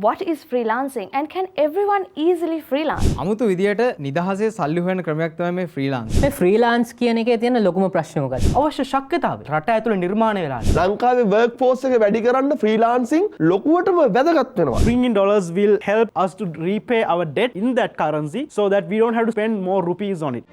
What is freelancing and can everyone easily freelance? අමුතු විදියට නිදහසේ සල්ලි හොයන ක්‍රමයක් තමයි මේ ෆ්‍රීලාන්ස්. මේ ෆ්‍රීලාන්ස් කියන එකේ තියෙන ලොකුම ප්‍රශ්නේ මොකක්ද? අවශ්‍ය ශක්්‍යතාවය රට ඇතුළේ නිර්මාණය වෙලා. ලංකාවේ වර්ක් ෆෝස් එක වැඩි කරන්න ෆ්‍රීලාන්සින් ලොකුවටම වැදගත් වෙනවා. Bringing dollars will help us to repay our debt in that currency so that we don't have to spend more rupees on it.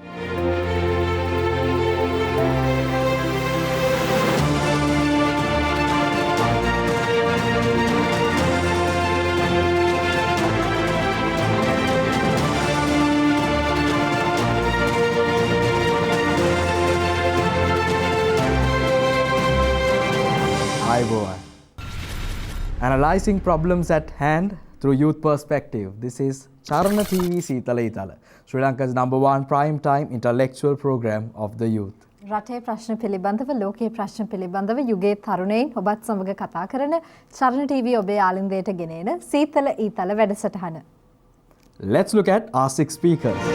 Analyzing problems at hand through youth perspective. This is Charana TV Eathala, Sri Lanka's #1 prime time intellectual program of the youth. රටේ ප්‍රශ්න පිළිබඳව ලෝකයේ ප්‍රශ්න පිළිබඳව යුගයේ තරුණයින් ඔබත් සමග කතා කරන චරණ TV ඔබේ ආලින්දයට ගෙනෙන සීතල ඊතල වැඩසටහන. Let's look at our 6 speakers.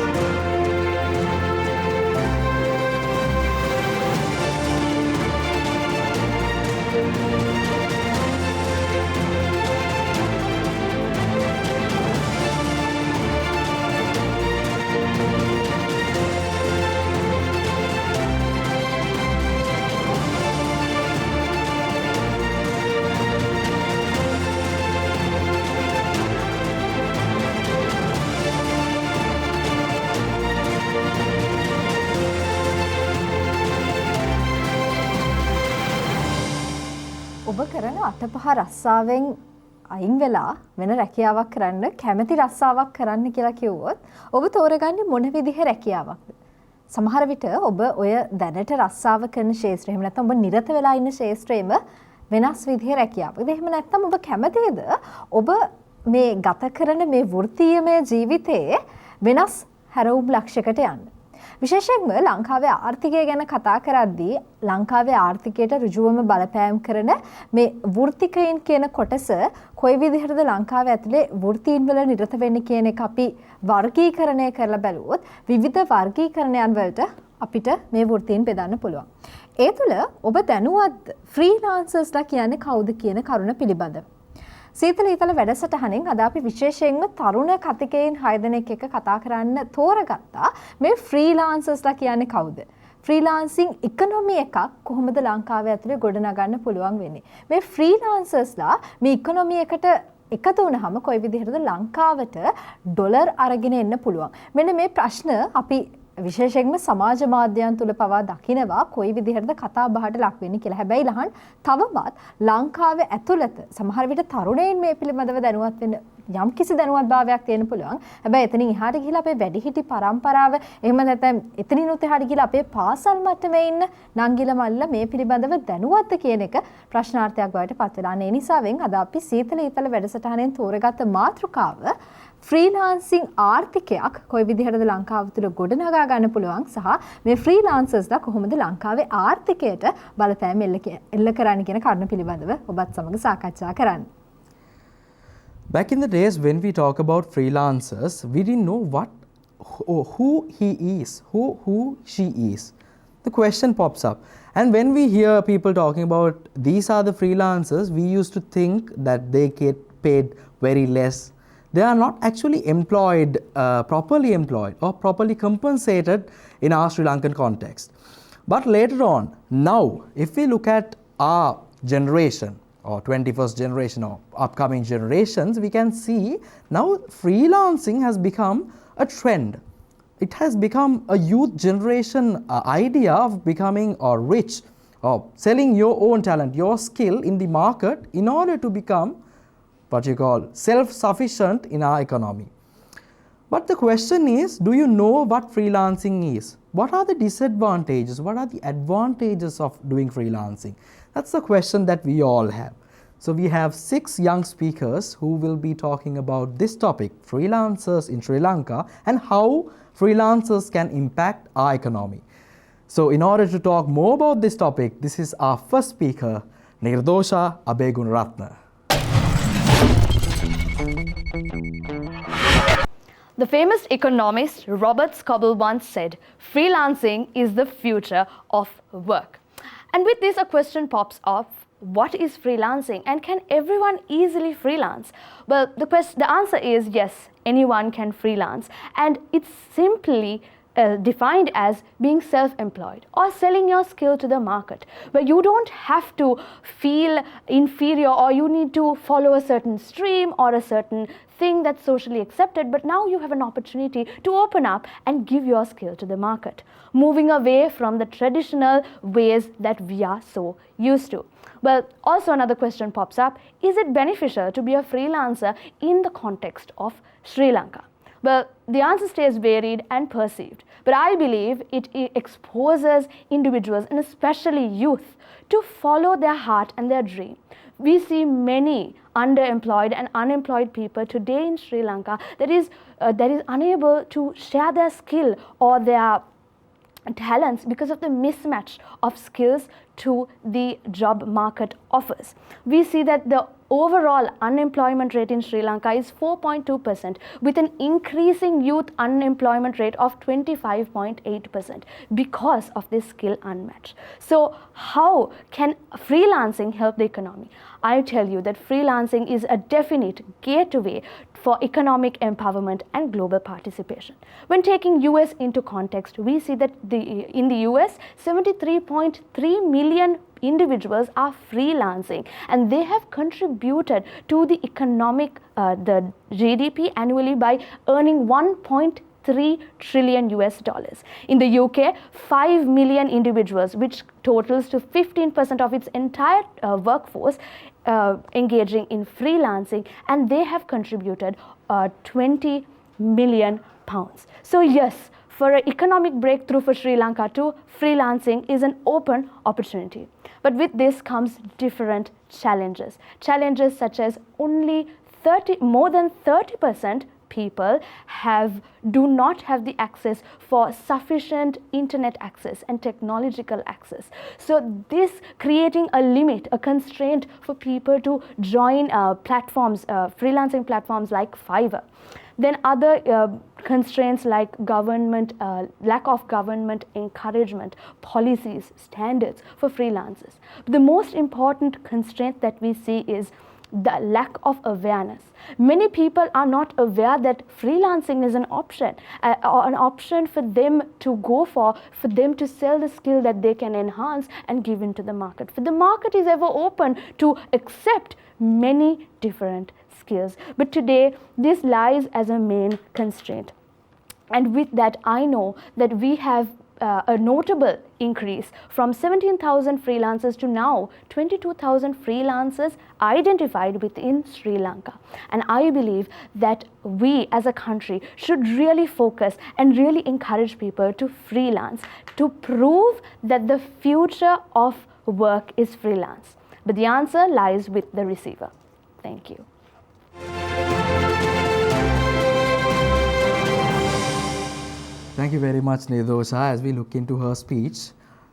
ඔබ කරන අතපහ රස්සාවෙන් අයින් වෙලා වෙන රැකියාවක් කරන්න කැමැති රස්සාවක් කරන්න කියලා කිව්වොත් ඔබ තෝරගන්නේ මොන විදිහේ රැකියාවක්ද? සමහර විට ඔබ ඔය දැනට රස්සාව කරන ශාස්ත්‍රය එහෙම නැත්නම් ඔබ නිරත වෙලා ඉන්න ශාස්ත්‍රයේම වෙනස් විදිහේ රැකියාවක්. එහෙම නැත්නම් ඔබ කැමතිද ඔබ මේ ගත කරන මේ වෘත්තීයමය ජීවිතයේ වෙනස් හැරවුම් ලක්ෂයකට යන්න? විශේෂයෙන්ම ලංකාවේ ආර්ථිකය ගැන කතා කරද්දී ලංකාවේ ආර්ථිකයට ඍජුවම බලපෑම් කරන මේ වෘත්තිකයින් කියන කොටස කොයි විදිහටද ලංකාවේ ඇතුලේ වෘත්තීන් වල නිරත වෙන්නේ කියන එක අපි වර්ගීකරණය කරලා බැලුවොත් විවිධ වර්ගීකරණයන් වලට අපිට මේ වෘත්තීන් බෙදන්න පුළුවන්. ඒ තුළ ඔබ දැනුවත් ෆ්‍රීලාන්සර්ස්ලා කියන්නේ කවුද කියන කරුණ පිළිබඳව. සීතල ඊතල වැඩසටහනෙන් අද අපි විශේෂයෙන්ම තරුණ කතිකයින් 6 දෙනෙක් එක්ක කතා කරන්න තෝරගත්තා මේ ෆ්‍රීලාන්සර්ස්ලා කියන්නේ කවුද? ෆ්‍රීලාන්සින් ඉකොනොමි එකක් කොහොමද ලංකාවේ ඇතුලේ ගොඩනගන්න පුළුවන් වෙන්නේ? මේ ෆ්‍රීලාන්සර්ස්ලා මේ ඉකොනොමි එකට එකතු වුණාම කොයි විදිහටද ලංකාවට ඩොලර් අරගෙන එන්න පුළුවන්? මෙන්න මේ ප්‍රශ්න අපි විශේෂයෙන්ම සමාජ මාධ්‍යයන් තුල පවා දකිනවා කොයි විදිහටද කතා බහට ලක් වෙන්නේ කියලා. හැබැයි ලහන් තවමත් ලංකාවේ ඇතුළත සමහර විට තරුණයින් මේ පිළිබඳව දැනුවත් වෙන්න යම් කිසි දැනුවත්භාවයක් තියෙන්න පුළුවන්. හැබැයි එතනින් එහාට ගිහිලා අපේ වැඩිහිටි පරම්පරාව එහෙම නැත්නම් එතනිනුත් එහාට ගිහිලා අපේ පාසල් මට්ටමේ ඉන්න නංගිල මල්ල මේ පිළිබඳව දැනුවත්ද කියන එක ප්‍රශ්නාර්ථයක් බවට පත් වෙලා. ඒ නිසාවෙන් අද අපි සීතල ඊතල වැඩසටහනෙන් තෝරගත්ත මාතෘකාව ෆ්‍රීලාන්සින් ආර්ථිකයක් කොයි විදිහටද ලංකාව තුළ ගොඩනගා ගන්න පුළුවන් සහ මේ ෆ්‍රීලාන්සර්ස්ලා කොහොමද ලංකාවේ ආර්ථිකයට බලපෑම් එල්ල කරන්න කියන කරුණ පිළිබඳව ඔබත් සමග සාකච්ඡා කරන්න. Back in the days when we talk about freelancers, we didn't know who he is, who she is. The question pops up. And when we hear people talking about these are the freelancers, we used to think that they get paid very less. They are not actually employed, properly employed or properly compensated in our Sri Lankan context. But later on, now, if we look at our generation or 21st generation or upcoming generations, we can see now freelancing has become a trend. It has become a youth generation idea of becoming rich or selling your own talent, your skill in the market in order to become what you call self-sufficient in our economy. But the question is, do you know what freelancing is? What are the disadvantages? What are the advantages of doing freelancing? That's the question that we all have. So we have 6 young speakers who will be talking about this topic, freelancers in Sri Lanka and how freelancers can impact our economy. So in order to talk more about this topic, this is our first speaker, Nirdosha Abegunaratne. The famous economist Robert Scoble once said, freelancing is the future of work. And with this, a question pops up. what is freelancing and can everyone easily freelance? Well, the answer is yes, anyone can freelance, and it's simply defined as being self-employed or selling your skill to the market, where you don't have to feel inferior or you need to follow a certain stream or a certain thing that's socially accepted, but now you have an opportunity to open up and give your skill to the market, moving away from the traditional ways that we are so used to. Well, also another question pops up: is it beneficial to be a freelancer in the context of Sri Lanka? Well, the answer stays varied and perceived, but I believe it exposes individuals, and especially youth, to follow their heart and their dream. We see many underemployed and unemployed people today in Sri Lanka that is unable to share their skill or their talents because of the mismatch of skills to the job market offers. We see that the overall unemployment rate in Sri Lanka is 4.2%, with an increasing youth unemployment rate of 25.8% because of this skill unmatch. So how can freelancing help the economy? I tell you that freelancing is a definite gateway for economic empowerment and global participation. When taking US into context, we see that in the US, 73.3 million individuals are freelancing, and they have contributed to the economic, the GDP annually by earning 1.3 trillion US dollars. In the UK, 5 million individuals, which totals to 15% of its entire workforce, engaging in freelancing, and they have contributed 20 million pounds. So yes, for an economic breakthrough for Sri Lanka too, freelancing is an open opportunity. But with this comes different challenges. Challenges such as more than 30% people do not have the access for sufficient internet access and technological access. So this creating a limit, a constraint for people to join platforms, freelancing platforms like Fiverr. Then other constraints like government, lack of government encouragement, policies, standards for freelancers. But the most important constraint that we see is the lack of awareness. Many people are not aware that freelancing is an option, or an option for them to go for them to sell the skill that they can enhance and give into the market. For the market is ever open to accept many different skills. But today, this lies as a main constraint. And with that, I know that we have a notable increase from 17,000 freelancers to now 22,000 freelancers identified within Sri Lanka. And I believe that we as a country should really focus and really encourage people to freelance, to prove that the future of work is freelance. But the answer lies with the receiver. Thank you. Thank you very much, Nirdosha. As we look into her speech,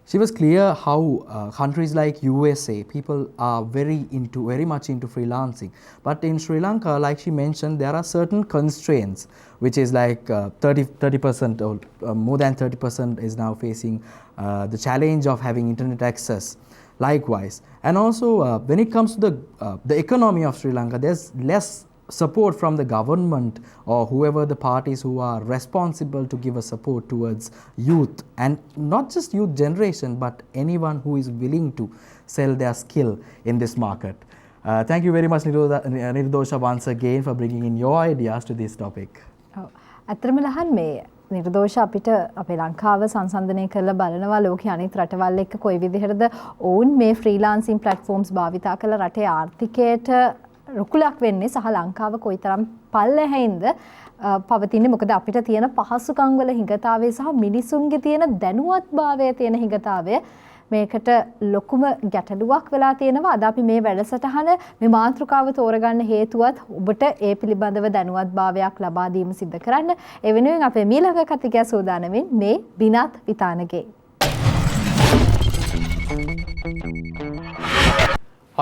she was clear how countries like USA, people are very much into freelancing. But in Sri Lanka, like she mentioned, there are certain constraints, which is like 30% or more than 30% is now facing the challenge of having internet access. Likewise, and also when it comes to the economy of Sri Lanka, there's less support from the government or whoever the parties who are responsible to give a support towards youth, and not just youth generation, but anyone who is willing to sell their skill in this market. Thank you very much, Nirdosha, once again for bringing in your ideas to this topic. අතරම ලහන් මේ නිර්දෝෂ අපිට අපේ ලංකාව සංසන්දනය කරලා බලනවා ලෝකයේ අනිත් රටවල් එක්ක කොයි විදිහටද ඔවුන් මේ ෆ්‍රීලාන්සින් ප්ලැට්ෆෝම්ස් භාවිතා කරලා රටේ ආර්ථිකයට රුකුලක් වෙන්නේ සහ ලංකාව කොයිතරම් පල්ලෙහින්ද පවතින්නේ. මොකද අපිට තියෙන පහසුකම් වල හිඟතාවය සහ මිනිසුන්ගේ තියෙන දැනුවත්භාවය තියෙන හිඟතාවය මේකට ලොකුම ගැටලුවක් වෙලා තියෙනවා. අද අපි මේ වැඩසටහන මේ මාතෘකාව තෝරගන්න හේතුවත් ඔබට ඒ පිළිබඳව දැනුවත්භාවයක් ලබා දීම සිදු කරන්න. ඒ වෙනුවෙන් අපේ මීළඟ කතිකයා සූදානමින් මේ බිනත් විතානගේ.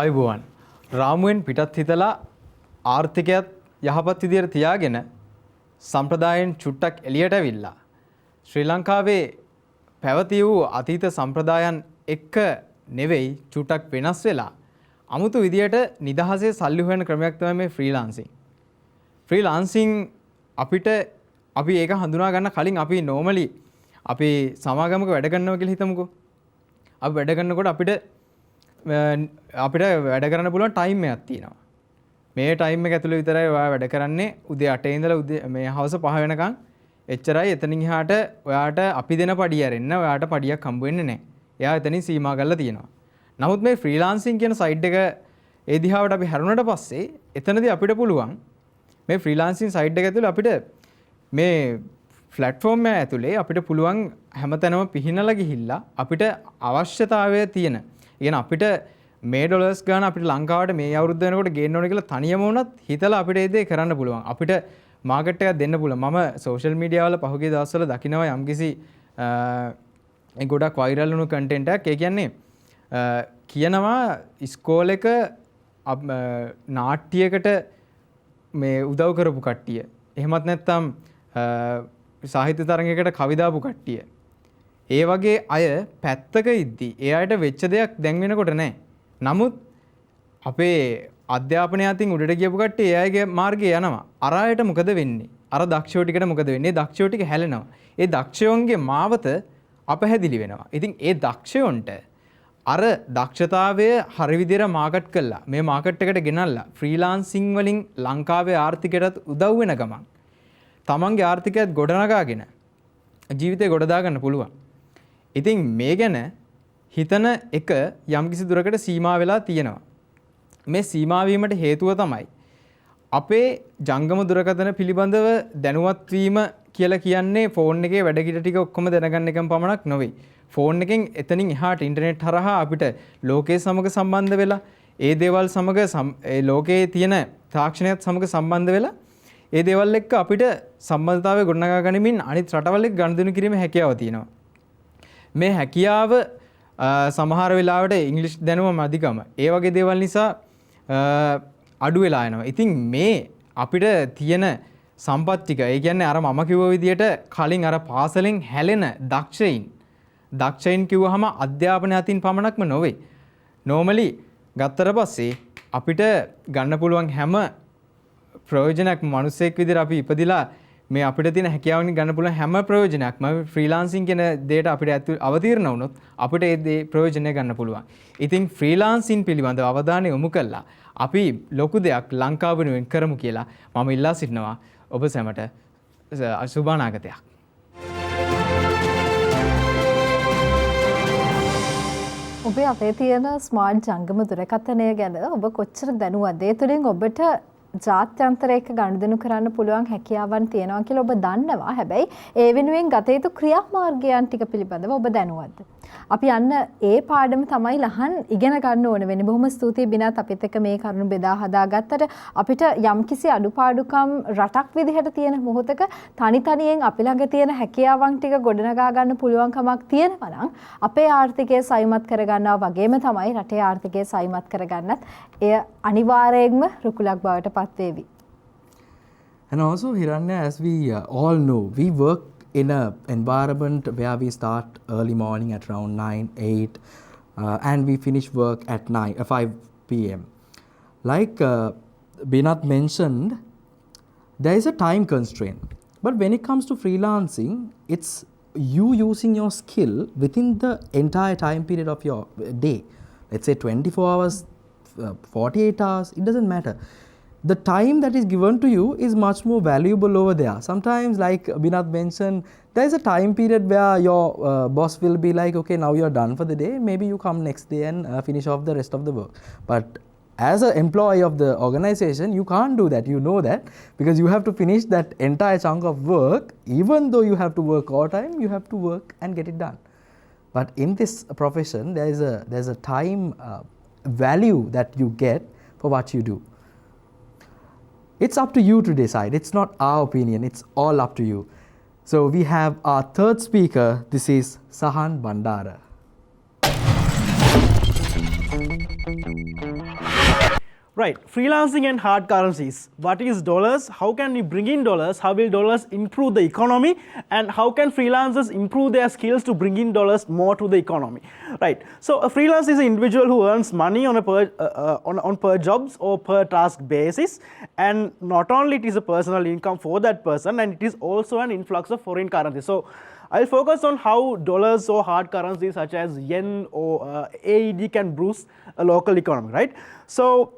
අයබෝවන් රාමුවෙන් පිටත් හිතලා ආර්ථිකයත් යහපත් විදියට තියාගෙන සම්ප්‍රදායෙන් චුට්ටක් එළියට ඇවිල්ලා ශ්‍රී ලංකාවේ පැවති වූ අතීත සම්ප්‍රදායන් එක්ක නෙවෙයි චුට්ටක් වෙනස් වෙලා අමුතු විදියට නිදහසේ සල්ලි හොයන ක්‍රමයක් තමයි මේ ෆ්‍රීලාන්සින්. ෆ්‍රීලාන්සින් අපිට අපි ඒක හඳුනා ගන්න කලින් අපි normally අපි සමාගමක වැඩ කරනවා කියලා හිතමුකෝ. අපි වැඩ කරනකොට අපිට වැඩ කරන්න පුළුවන් ටයිම් එකක් තියෙනවා. මේ ටයිම් එක ඇතුළේ විතරයි ඔයා වැඩ කරන්නේ. උදේ 8 ඉඳලා මේ හවස 5 වෙනකන්. එච්චරයි. එතනින් එහාට ඔයාට අපි දෙන පඩිය අරින්න ඔයාට පඩියක් හම්බ වෙන්නේ නැහැ. එයා එතනින් සීමා කරලා තියෙනවා. නමුත් මේ ෆ්‍රීලාන්සින් කියන සයිට් එක ඒ දිහාවට අපි හැරුණට පස්සේ එතනදී අපිට පුළුවන් මේ ෆ්‍රීලාන්සින් සයිට් එක ඇතුළේ අපිට මේ ප්ලැට්ෆෝම් එක ඇතුලේ අපිට පුළුවන් හැමතැනම පිහිනලා ගිහිල්ලා අපිට අවශ්‍යතාවය තියෙන. يعني අපිට මේ ඩොලර්ස් ගන්න අපිට ලංකාවට මේ අවුරුද්ද වෙනකොට ගේන්න ඕනේ කියලා තනියම වුණත් හිතලා අපිට ඒ දේ කරන්න පුළුවන්. අපිට මාකට් එකක් දෙන්න පුළුවන්. මම සෝෂල් මීඩියා වල පහුගිය දවස්වල දකිනවා යම්කිසි ගොඩක් වෛරල් වුණු කන්ටෙන්ට් එකක්. ඒ කියන්නේ කියනවා ඉස්කෝලේක නාට්‍යයකට මේ උදව් කරපු කට්ටිය. එහෙමත් නැත්නම් සාහිත්‍ය තරඟයකට කවිදාපු කට්ටිය. ඒ වගේ අය පැත්තක ඉද්දි ඒ අයට වෙච්ච දෙයක් දැන් වෙනකොට නැහැ. නමුත් අපේ අධ්‍යාපනය අතින් උඩට ගියපු කට්ටිය ඒ අයගේ මාර්ගේ යනවා. අර අයට මොකද වෙන්නේ? අර දක්ෂයෝ ටිකට මොකද වෙන්නේ? දක්ෂයෝ ටික හැලෙනවා. ඒ දක්ෂයෝන්ගේ මාවත අපහැදිලි වෙනවා. ඉතින් ඒ දක්ෂයොන්ට අර දක්ෂතාවය හරි විදිහට මාකට් කළා. මේ මාකට් එකට ගෙනල්ලා ෆ්‍රීලාන්සින් වලින් ලංකාවේ ආර්ථිකයටත් උදව් වෙන ගමන් තමන්ගේ ආර්ථිකයත් ගොඩනගාගෙන ජීවිතේ ගොඩ දාගන්න පුළුවන්. ඉතින් මේ ගැන හිතන එක යම්කිසි දුරකට සීමා වෙලා තියෙනවා. මේ සීමා වීමට හේතුව තමයි අපේ ජංගම දුරකථන පිළිබඳව දැනුවත් වීම කියලා කියන්නේ ෆෝන් එකේ වැඩ කිඩ ටික ඔක්කොම දැනගන්න එකම පමණක් නෙවෙයි. ෆෝන් එකෙන් එතනින් එහාට ඉන්ටර්නෙට් හරහා අපිට ලෝකයේ සමග සම්බන්ධ වෙලා ඒ දේවල් සමග ඒ ලෝකයේ තියෙන තාක්ෂණයත් සමග සම්බන්ධ වෙලා ඒ දේවල් එක්ක අපිට සම්බන්ධතාවය ගොඩනගා ගනිමින් අනිත් රටවල් එක්ක ගනුදෙනු කිරීමේ හැකියාව තියෙනවා. මේ හැකියාව සමහර වෙලාවට ඉංග්‍රීසි දැනුම අධිකම ඒ වගේ දේවල් නිසා අඩු වෙලා යනවා. ඉතින් මේ අපිට තියෙන සම්පත් ටික ඒ කියන්නේ අර මම කිව්ව විදිහට කලින් අර පාසලෙන් හැලෙන දක්ෂයින් කිව්වහම අධ්‍යාපනය අතින් පමණක්ම නොවේ. normally ගත්තට පස්සේ අපිට ගන්න පුළුවන් හැම ප්‍රයෝජනයක් මිනිස්සෙක් විදිහට අපි ඉපදිලා මේ අපිට තියෙන හැකියාවෙන් ගන්න පුළුවන් හැම ප්‍රයෝජනයක්ම ෆ්‍රීලාන්සින් කියන දෙයට අපිට අවතීර්ණ වුණොත් අපිට ඒ දේ ප්‍රයෝජනය ගන්න පුළුවන්. ඉතින් ෆ්‍රීලාන්සින් පිළිබඳව අවධානය යොමු කළා අපි ලොකු දෙයක් ලංකාව වෙනුවෙන් කරමු කියලා මම ඉල්ලා සිටිනවා ඔබ සැමට සුබ අනාගතයක්. ඔබේ අතේ තියෙන ස්මාර්ට් ජංගම දුරකථනය ගැන ඔබ කොච්චර දැනුවද? ඒ තුළින් ඔබට ජාත්‍යන්තරයක ගනුදෙනු කරන්න පුළුවන් හැකියාවන් තියෙනවා කියලා ඔබ දන්නවා. හැබැයි ඒ වෙනුවෙන් ගත යුතු ක්‍රියාමාර්ගයන් ටික පිළිබඳව ඔබ දැනුවත්ද? අපි යන්න ඒ පාඩම තමයි ලහන් ඉගෙන ගන්න ඕන වෙන්නේ. බොහොම ස්තුතියි බිනත් අපිත් එක්ක මේ කරුණු බෙදා හදාගත්තට. අපිට යම්කිසි අඩුපාඩුකම් රටක් විදිහට තියෙන මොහොතක තනියෙන් අපි ළඟ තියෙන හැකියාවන් ටික ගොඩනගා ගන්න පුළුවන්කමක් තියෙනවා නම් අපේ ආර්ථිකය සයිමත් කරගන්නවා වගේම තමයි රටේ ආර්ථිකය සයිමත් කරගන්නත් එය අනිවාර්යයෙන්ම රුකුලක් බවට පත් වේවි. And also Hiranya, as we all know, we work in a environment where we start early morning at around 9, 8 and we finish work at 5 p.m. Like Binath mentioned, there is a time constraint. But when it comes to freelancing, it's you using your skill within the entire time period of your day. Let's say 24 hours, 48 hours, it doesn't matter. The time that is given to you is much more valuable over there. Sometimes, like Binath mentioned, there is a time period where your boss will be like, okay, now you are done for the day. Maybe you come next day and finish off the rest of the work. But as an employee of the organization, you can't do that. You know that because you have to finish that entire chunk of work. Even though you have to work all time, you have to work and get it done. But in this profession, there is a time value that you get for what you do. It's up to you to decide. It's not our opinion. It's all up to you. So we have our third speaker. This is Sahan Bandara. Right, freelancing and hard currencies. What is dollars? How can we bring in dollars? How will dollars improve the economy? And how can freelancers improve their skills to bring in dollars more to the economy? Right, so a freelancer is an individual who earns money on a per jobs or per task basis, and not only it is a personal income for that person, and it is also an influx of foreign currency. So I'll focus on how dollars or hard currencies such as yen or AED can boost a local economy, right? So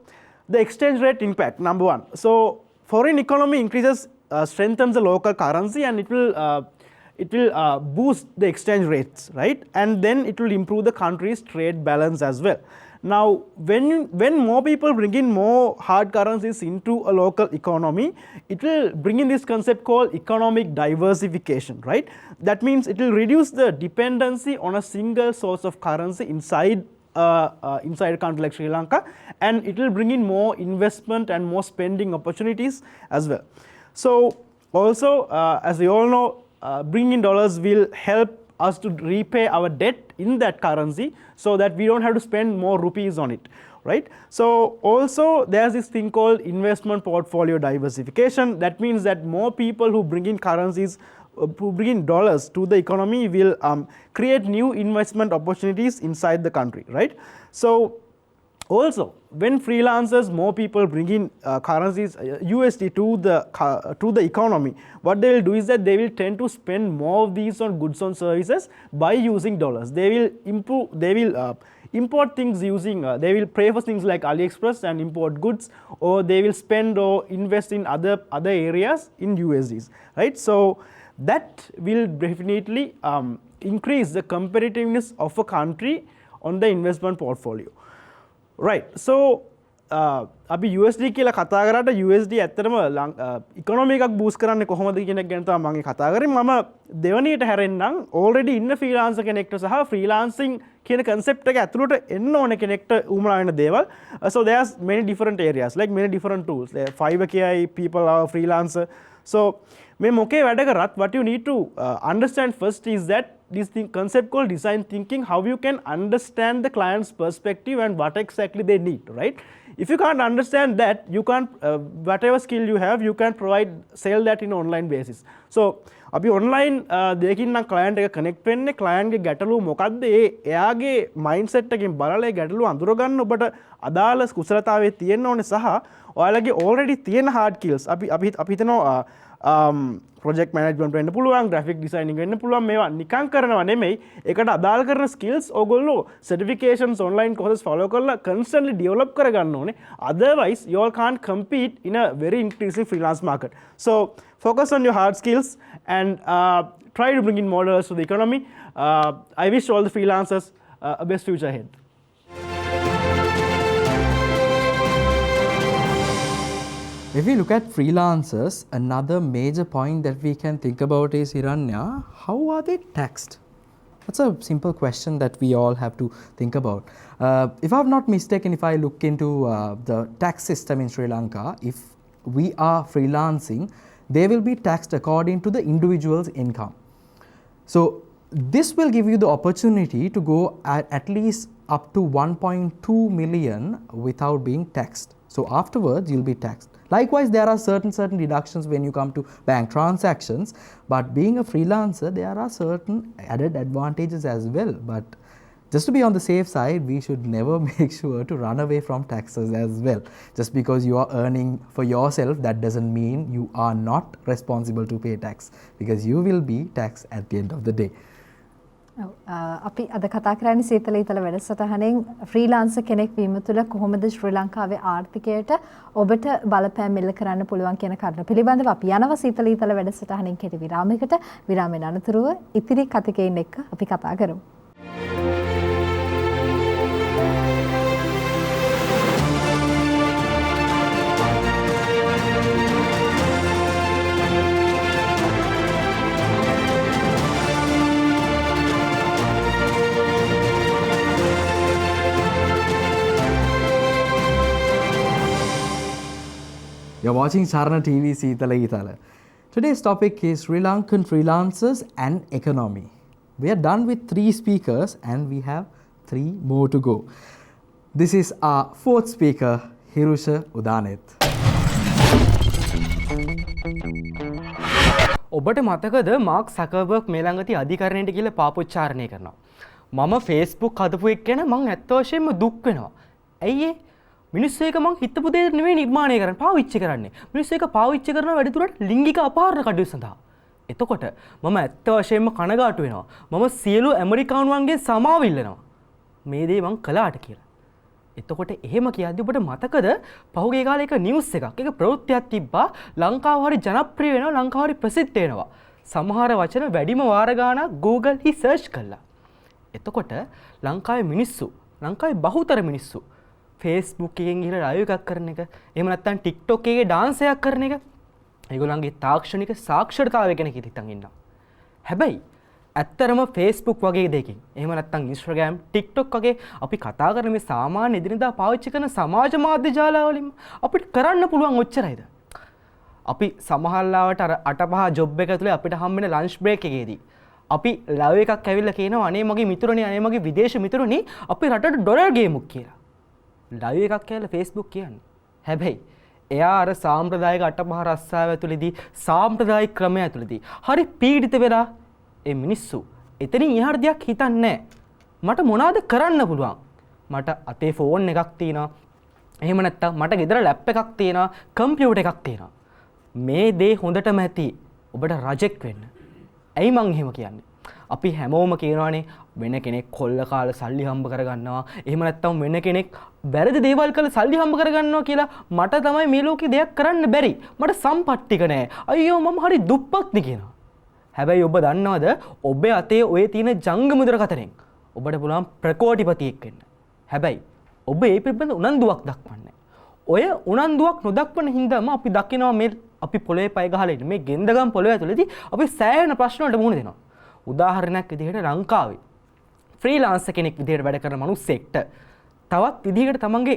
the exchange rate impact, number one. So foreign economy increases, strengthens the local currency, and it will boost the exchange rates, right? And then it will improve the country's trade balance as well. Now, when more people bring in more hard currencies into a local economy, it will bring in this concept called economic diversification, right? That means it will reduce the dependency on a single source of currency inside a country like Sri Lanka, and it will bring in more investment and more spending opportunities as well. So also, as we all know, bringing in dollars will help us to repay our debt in that currency, so that we don't have to spend more rupees on it, right? So also there's this thing called investment portfolio diversification. That means that more people who bring in currencies, who bring in dollars to the economy will create new investment opportunities inside the country, right? So also, when freelancers, more people bring in currencies, USD to the economy, what they will do is that they will tend to spend more of these on goods and services by using dollars. They will import things using, they will pay for things like AliExpress and import goods, or they will spend or invest in other areas in USDs, right? So that will definitely increase the competitiveness of a country on the investment portfolio. Right, so අපි USD කියලා කතා කරාට USD ඇත්තටම economy එකක් boost කරන්නේ කොහොමද කියන එක ගැන තමයි මම කතා කරේ. මම දෙවනියට හැරෙන්නම් already ඉන්න freelancer කෙනෙක්ට සහ freelancing කියන concept එක ඇතුළට එන්න ඕන කෙනෙක්ට උමනා වෙන දේවල්. So there's many different areas, like many different tools. Fiverr KI people are freelancer. So මේ මොකේ වැඩ කරත් what you need to understand first is that this concept called design thinking, how you can understand the client's perspective and what exactly they need, right? If you can't understand that, you can't, whatever skill you have, you can sell that in online basis. So අපි online දෙකින් නම් client එක connect වෙන්නේ, client ගේ ගැටලුව මොකක්ද, එයාගේ mindset එකෙන් බලලා ඒ ගැටලුව අඳුර ගන්න ඔබට අදාළ කුසලතාවයේ තියෙන්න ඕනේ, සහ ඔයාලගේ already තියෙන hard skills අපි හිතනවා project management වෙන්න පුළුවන්, graphic designing වෙන්න පුළුවන්, මේවා නිකන් කරනවා නෙමෙයි, ඒකට අදාළ කරන skills ඕගොල්ලෝ certifications online courses follow කරලා constantly develop කරගන්න ඕනේ. Otherwise you all can't compete in a very increasing freelance market. So focus on your hard skills and try to bring in more dollars to the economy. I wish all the freelancers a best future ahead. If we look at freelancers, another major point that we can think about is, Hiranya, how are they taxed? That's a simple question that we all have to think about. If I'm not mistaken, if I look into the tax system in Sri Lanka, if we are freelancing, they will be taxed according to the individual's income. So this will give you the opportunity to go at least up to 1.2 million without being taxed. So afterwards, you'll be taxed. Likewise, there are certain deductions when you come to bank transactions, but being a freelancer, there are certain added advantages as well. But just to be on the safe side, we should never make sure to run away from taxes as well. Just because you are earning for yourself, that doesn't mean you are not responsible to pay tax, because you will be taxed at the end of the day. අපි අද කතා කරන්නේ සීතල ඊතල වැඩසටහනෙන් freelancer කෙනෙක් වීම තුළ කොහොමද ශ්‍රී ලංකාවේ ආර්ථිකයට ඔබට බලපෑම් මෙල්ල කරන්න පුළුවන් කියන කරුණ පිළිබඳව අපි යනවා සීතල ඊතල වැඩසටහනෙන් කෙටි විරාමයකට. විරාමයෙන් අනතුරුව ඉතිරි කතිකයින් එක්ක අපි කතා කරමු. You're watching Charana TV Seethala Eathala. Today's topic is Sri Lankan freelancers and economy. We are done with 3 speakers and we have 3 more to go. This is our 4th speaker, Hirusha Udanet. ඔබට මතකද mark සකර්බර්ග් මේ ළඟදී අධිකරණයට ගිහලා පාපොච්චාරණය කරනවා. මම Facebook හදපු එක ගැන මං ඇත්ත වශයෙන්ම දුක් වෙනවා. ඇයි ඒ? මිනිස්සු එක මං හිතපු දේ නෙවෙයි නිර්මාණය කරන්නේ, පාවිච්චි කරන්නේ. මිනිස්සු එක පාවිච්චි කරන වැඩිදුරට ලිංගික අපහරණ කටයුතු සඳහා. එතකොට මම ඇත්ත වශයෙන්ම කනගාටු වෙනවා. මම සියලු ඇමරිකානුවන්ගේ සමාව ඉල්ලනවා. මේ දේ මං කළාට කියලා. එතකොට එහෙම කියද්දි ඔබට මතකද පහුගිය කාලේ එක නිවුස් එකක් ඒක ප්‍රවෘත්තියක් තිබ්බා ලංකාව හරි ජනප්‍රිය වෙනවා ලංකාව හරි ප්‍රසිද්ධ වෙනවා සමහර වචන වැඩිම වාර ගාණක් Google හි සර්ච් කළා. එතකොට ලංකාවේ මිනිස්සු ලංකාවේ බහුතර මිනිස්සු Facebook එකෙන් ගිහලා ලයිව් එකක් කරන එක එහෙම නැත්නම් TikTok එකේ ඩාන්ස් එකක් කරන එක ඒගොල්ලන්ගේ තාක්ෂණික සාක්ෂරතාවය ගැන හිතන් ඉන්නවා. හැබැයි ඇත්තරම Facebook වගේ දෙකින් එහෙම නැත්නම් Instagram TikTok වගේ අපි කතා කරන මේ සාමාන්‍ය එදිනෙදා පාවිච්චි කරන සමාජ මාධ්‍ය ජාලවලින් අපිට කරන්න පුළුවන් ඔච්චරයිද? අපි සමහරලාවට අර 8-5 ජොබ් එක ඇතුලේ අපිට හම්බ වෙන ලන්ච් බ්‍රේක් එකේදී අපි ලව් එකක් ඇවිල්ලා කියනවා අනේ මගේ මිතුරනේ අනේ මගේ විදේශ මිතුරනේ අපි රටට ඩොලර් ගේමුක් කියලා. ලව් එකක් කියලා Facebook කියන්නේ. හැබැයි එයා අර සාම්ප්‍රදායික 8-5 රස්සාව ඇතුලේදී සාම්ප්‍රදායික ක්‍රමය ඇතුලේදී හරි පීඩිත වෙලා ඒ මිනිස්සු එතනින් එහාට දෙයක් හිතන්නේ නැහැ. මට මොනවද කරන්න පුළුවන්? මට අතේ ෆෝන් එකක් තියෙනවා. එහෙම නැත්නම් මට ගෙදර ලැප් එකක් තියෙනවා, කම්පියුටර් එකක් තියෙනවා. මේ දේ හොඳටම ඇති ඔබට රජෙක් වෙන්න. ඇයි මං එහෙම කියන්නේ? අපි හැමෝම කියනවානේ වෙන කෙනෙක් කොල්ල කාලා සල්ලි හම්බ කරගන්නවා. එහෙම නැත්නම් වෙන කෙනෙක් වැරදි දේවල් කරලා සල්ලි හම්බ කරගන්නවා කියලා මට තමයි මේ ලෝකේ දෙයක් කරන්න බැරි. මට සම්පත් ටික නැහැ. අයියෝ මම හරි දුප්පත් නේ කියනවා. හැබැයි ඔබ දන්නවද ඔබේ අතේ ඔය තියෙන ජංගම දුරකථනයෙන් ඔබට පුළුවන් ප්‍රකෝටිපතියෙක් වෙන්න. හැබැයි ඔබ ඒ පිළිබඳ උනන්දුවක් දක්වන්නේ. ඔය උනන්දුවක් නොදක්වන හින්දාම අපි දකිනවා මේ අපි පොළවේ පය ගහලා ඉන්න මේ ගෙන්දගම් පොළවේ ඇතුළේදී අපි සෑහෙන ප්‍රශ්න වලට මුහුණ දෙනවා. උදාහරණයක් විදිහට ලංකාවේ ෆ්‍රීලාන්සර් කෙනෙක් විදිහට වැඩ කරන මිනිස්සෙක්ට තවත් විදිහකට තමන්ගේ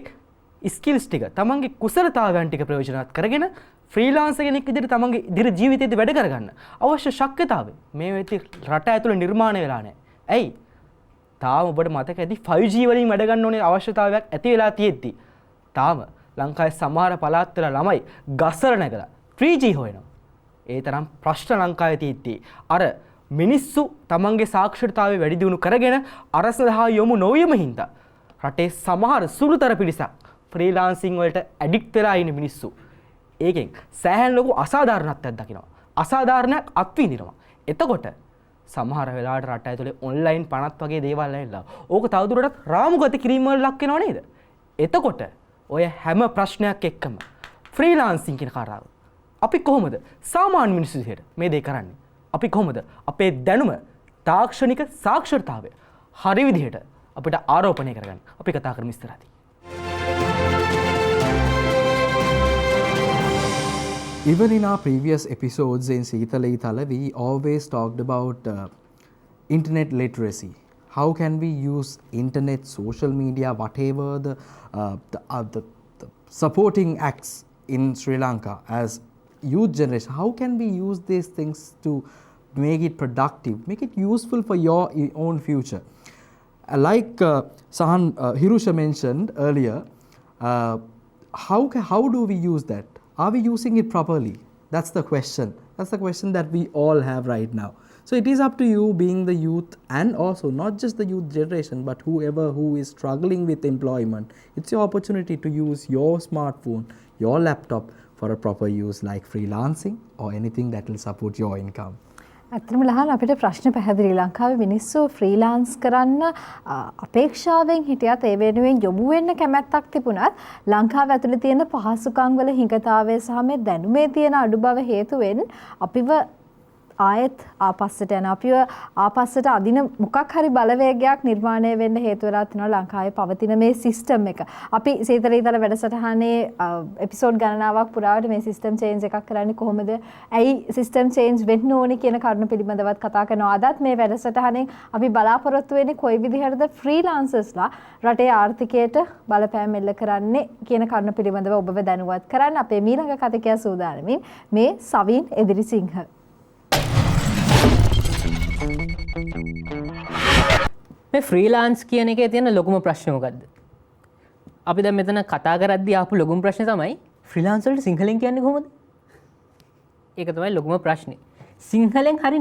ස්කිල්ස් ටික තමන්ගේ කුසලතාවයන් ටික ප්‍රයෝජනවත් කරගෙන ෆ්‍රීලාන්සර් කෙනෙක් විදිහට තමන්ගේ ඉදිරි ජීවිතයේදී වැඩ කරගන්න අවශ්‍ය ශක්්‍යතාවය මේ වෙති රට ඇතුළේ නිර්මාණය වෙලා නැහැ. ඇයි? තාම ඔබට මතක ඇති 5G වලින් වැඩ ගන්න ඕනේ අවශ්‍යතාවයක් ඇති වෙලා තියෙද්දි තාම ලංකාවේ සමහර පළාත් වල ළමයි ගස්සර නැගලා 3G හොයනවා. ඒ තරම් ප්‍රශ්න ලංකාවේ තියෙද්දි අර මිනිස්සු තමන්ගේ සාක්ෂරතාවය වැඩි දියුණු කරගෙන අර සඳහා යොමු නොවීම හින්දා රටේ සමහර සුළුතර පිරිසක් ෆ්‍රීලාන්සින් වලට ඇඩික්ට් වෙලා ඉන්න මිනිස්සු ඒකෙන් සෑහෙන ලොකු අසාධාරණත්වයක් දකිනවා. අසාධාරණයක් අත්විඳිනවා. එතකොට සමහර වෙලාවට රට ඇතුලේ ඔන්ලයින් පනත් වගේ දේවල් ඇවිල්ලා ඕක තවදුරටත් රාමුගත කිරීම වල ලක් වෙනව නේද? එතකොට ඔය හැම ප්‍රශ්නයක් එක්කම ෆ්‍රීලාන්සින් කියන කාරණාව අපි කොහොමද සාමාන්‍ය මිනිස්සු විදිහට මේ දේ කරන්නේ? අපි කොහොමද අපේ දැනුම තාක්ෂණික සාක්ෂරතාවය හරි විදිහට අපිට ආරෝපණය කරගන්න? අපි කතා කරමු ඉස්සරහදී. Even in our previous episodes in Seethala, Eathala, we always talked about internet literacy. How can we use internet, social media, whatever the supporting acts in Sri Lanka as youth generation? How can we use these things to make it productive, make it useful for your own future? Like Hirusha mentioned earlier, how do we use that? Are we using it properly? That's the question. That's the question that we all have right now. So it is up to you, being the youth, and also not just the youth generation, but whoever who is struggling with employment. It's your opportunity to use your smartphone, your laptop for a proper use, like freelancing or anything that will support your income. ඇත්තටම ලහන් අපිට ප්‍රශ්න පැහැදිලි. ලංකාවේ මිනිස්සු freelance කරන්න අපේක්ෂාවෙන් හිටියත් ඒ වෙනුවෙන් යොමු වෙන්න කැමැත්තක් තිබුණත් ලංකාව ඇතුලේ තියෙන පහසුකම් වල හිඟතාවය සහ මේ දැනුමේ තියෙන අඩු බව හේතුවෙන් අපිව ආයෙත් ආපස්සට යන අපිව ආපස්සට අදින මොකක් හරි බලවේගයක් නිර්මාණය වෙන්න හේතු වෙලා තිනවා ලංකාවේ පවතින මේ සිස්ටම් එක. අපි සීතල ඊතල වැඩසටහනේ එපිසෝඩ් ගණනාවක් පුරාවට මේ සිස්ටම් චේන්ජ් එකක් කරන්නේ කොහොමද? ඇයි සිස්ටම් චේන්ජ් වෙන්න ඕනේ කියන කරුණු පිළිබඳවත් කතා කරනවා. අදත් මේ වැඩසටහනෙන් අපි බලාපොරොත්තු වෙන්නේ කොයි විදිහටද ෆ්‍රීලාන්සර්ස්ලා රටේ ආර්ථිකයට බලපෑම් එල්ල කරන්නේ කියන කරුණු පිළිබඳව ඔබව දැනුවත් කරන්න අපේ ඊළඟ කතිකයා සූදානමින් මේ සවින් එදිරිසිංහ. මේ ෆ්‍රීලාන්ස් කියන එකේ තියෙන ලොකුම ප්‍රශ්නේ මොකද්ද? අපි දැන් මෙතන කතා කරද්දී ආපු ලොකුම ප්‍රශ්නේ තමයි ෆ්‍රීලාන්ස් වලට සිංහලෙන් කියන්නේ කොහොමද? ඒක තමයි ලොකුම ප්‍රශ්නේ. සිංහලෙන් හරි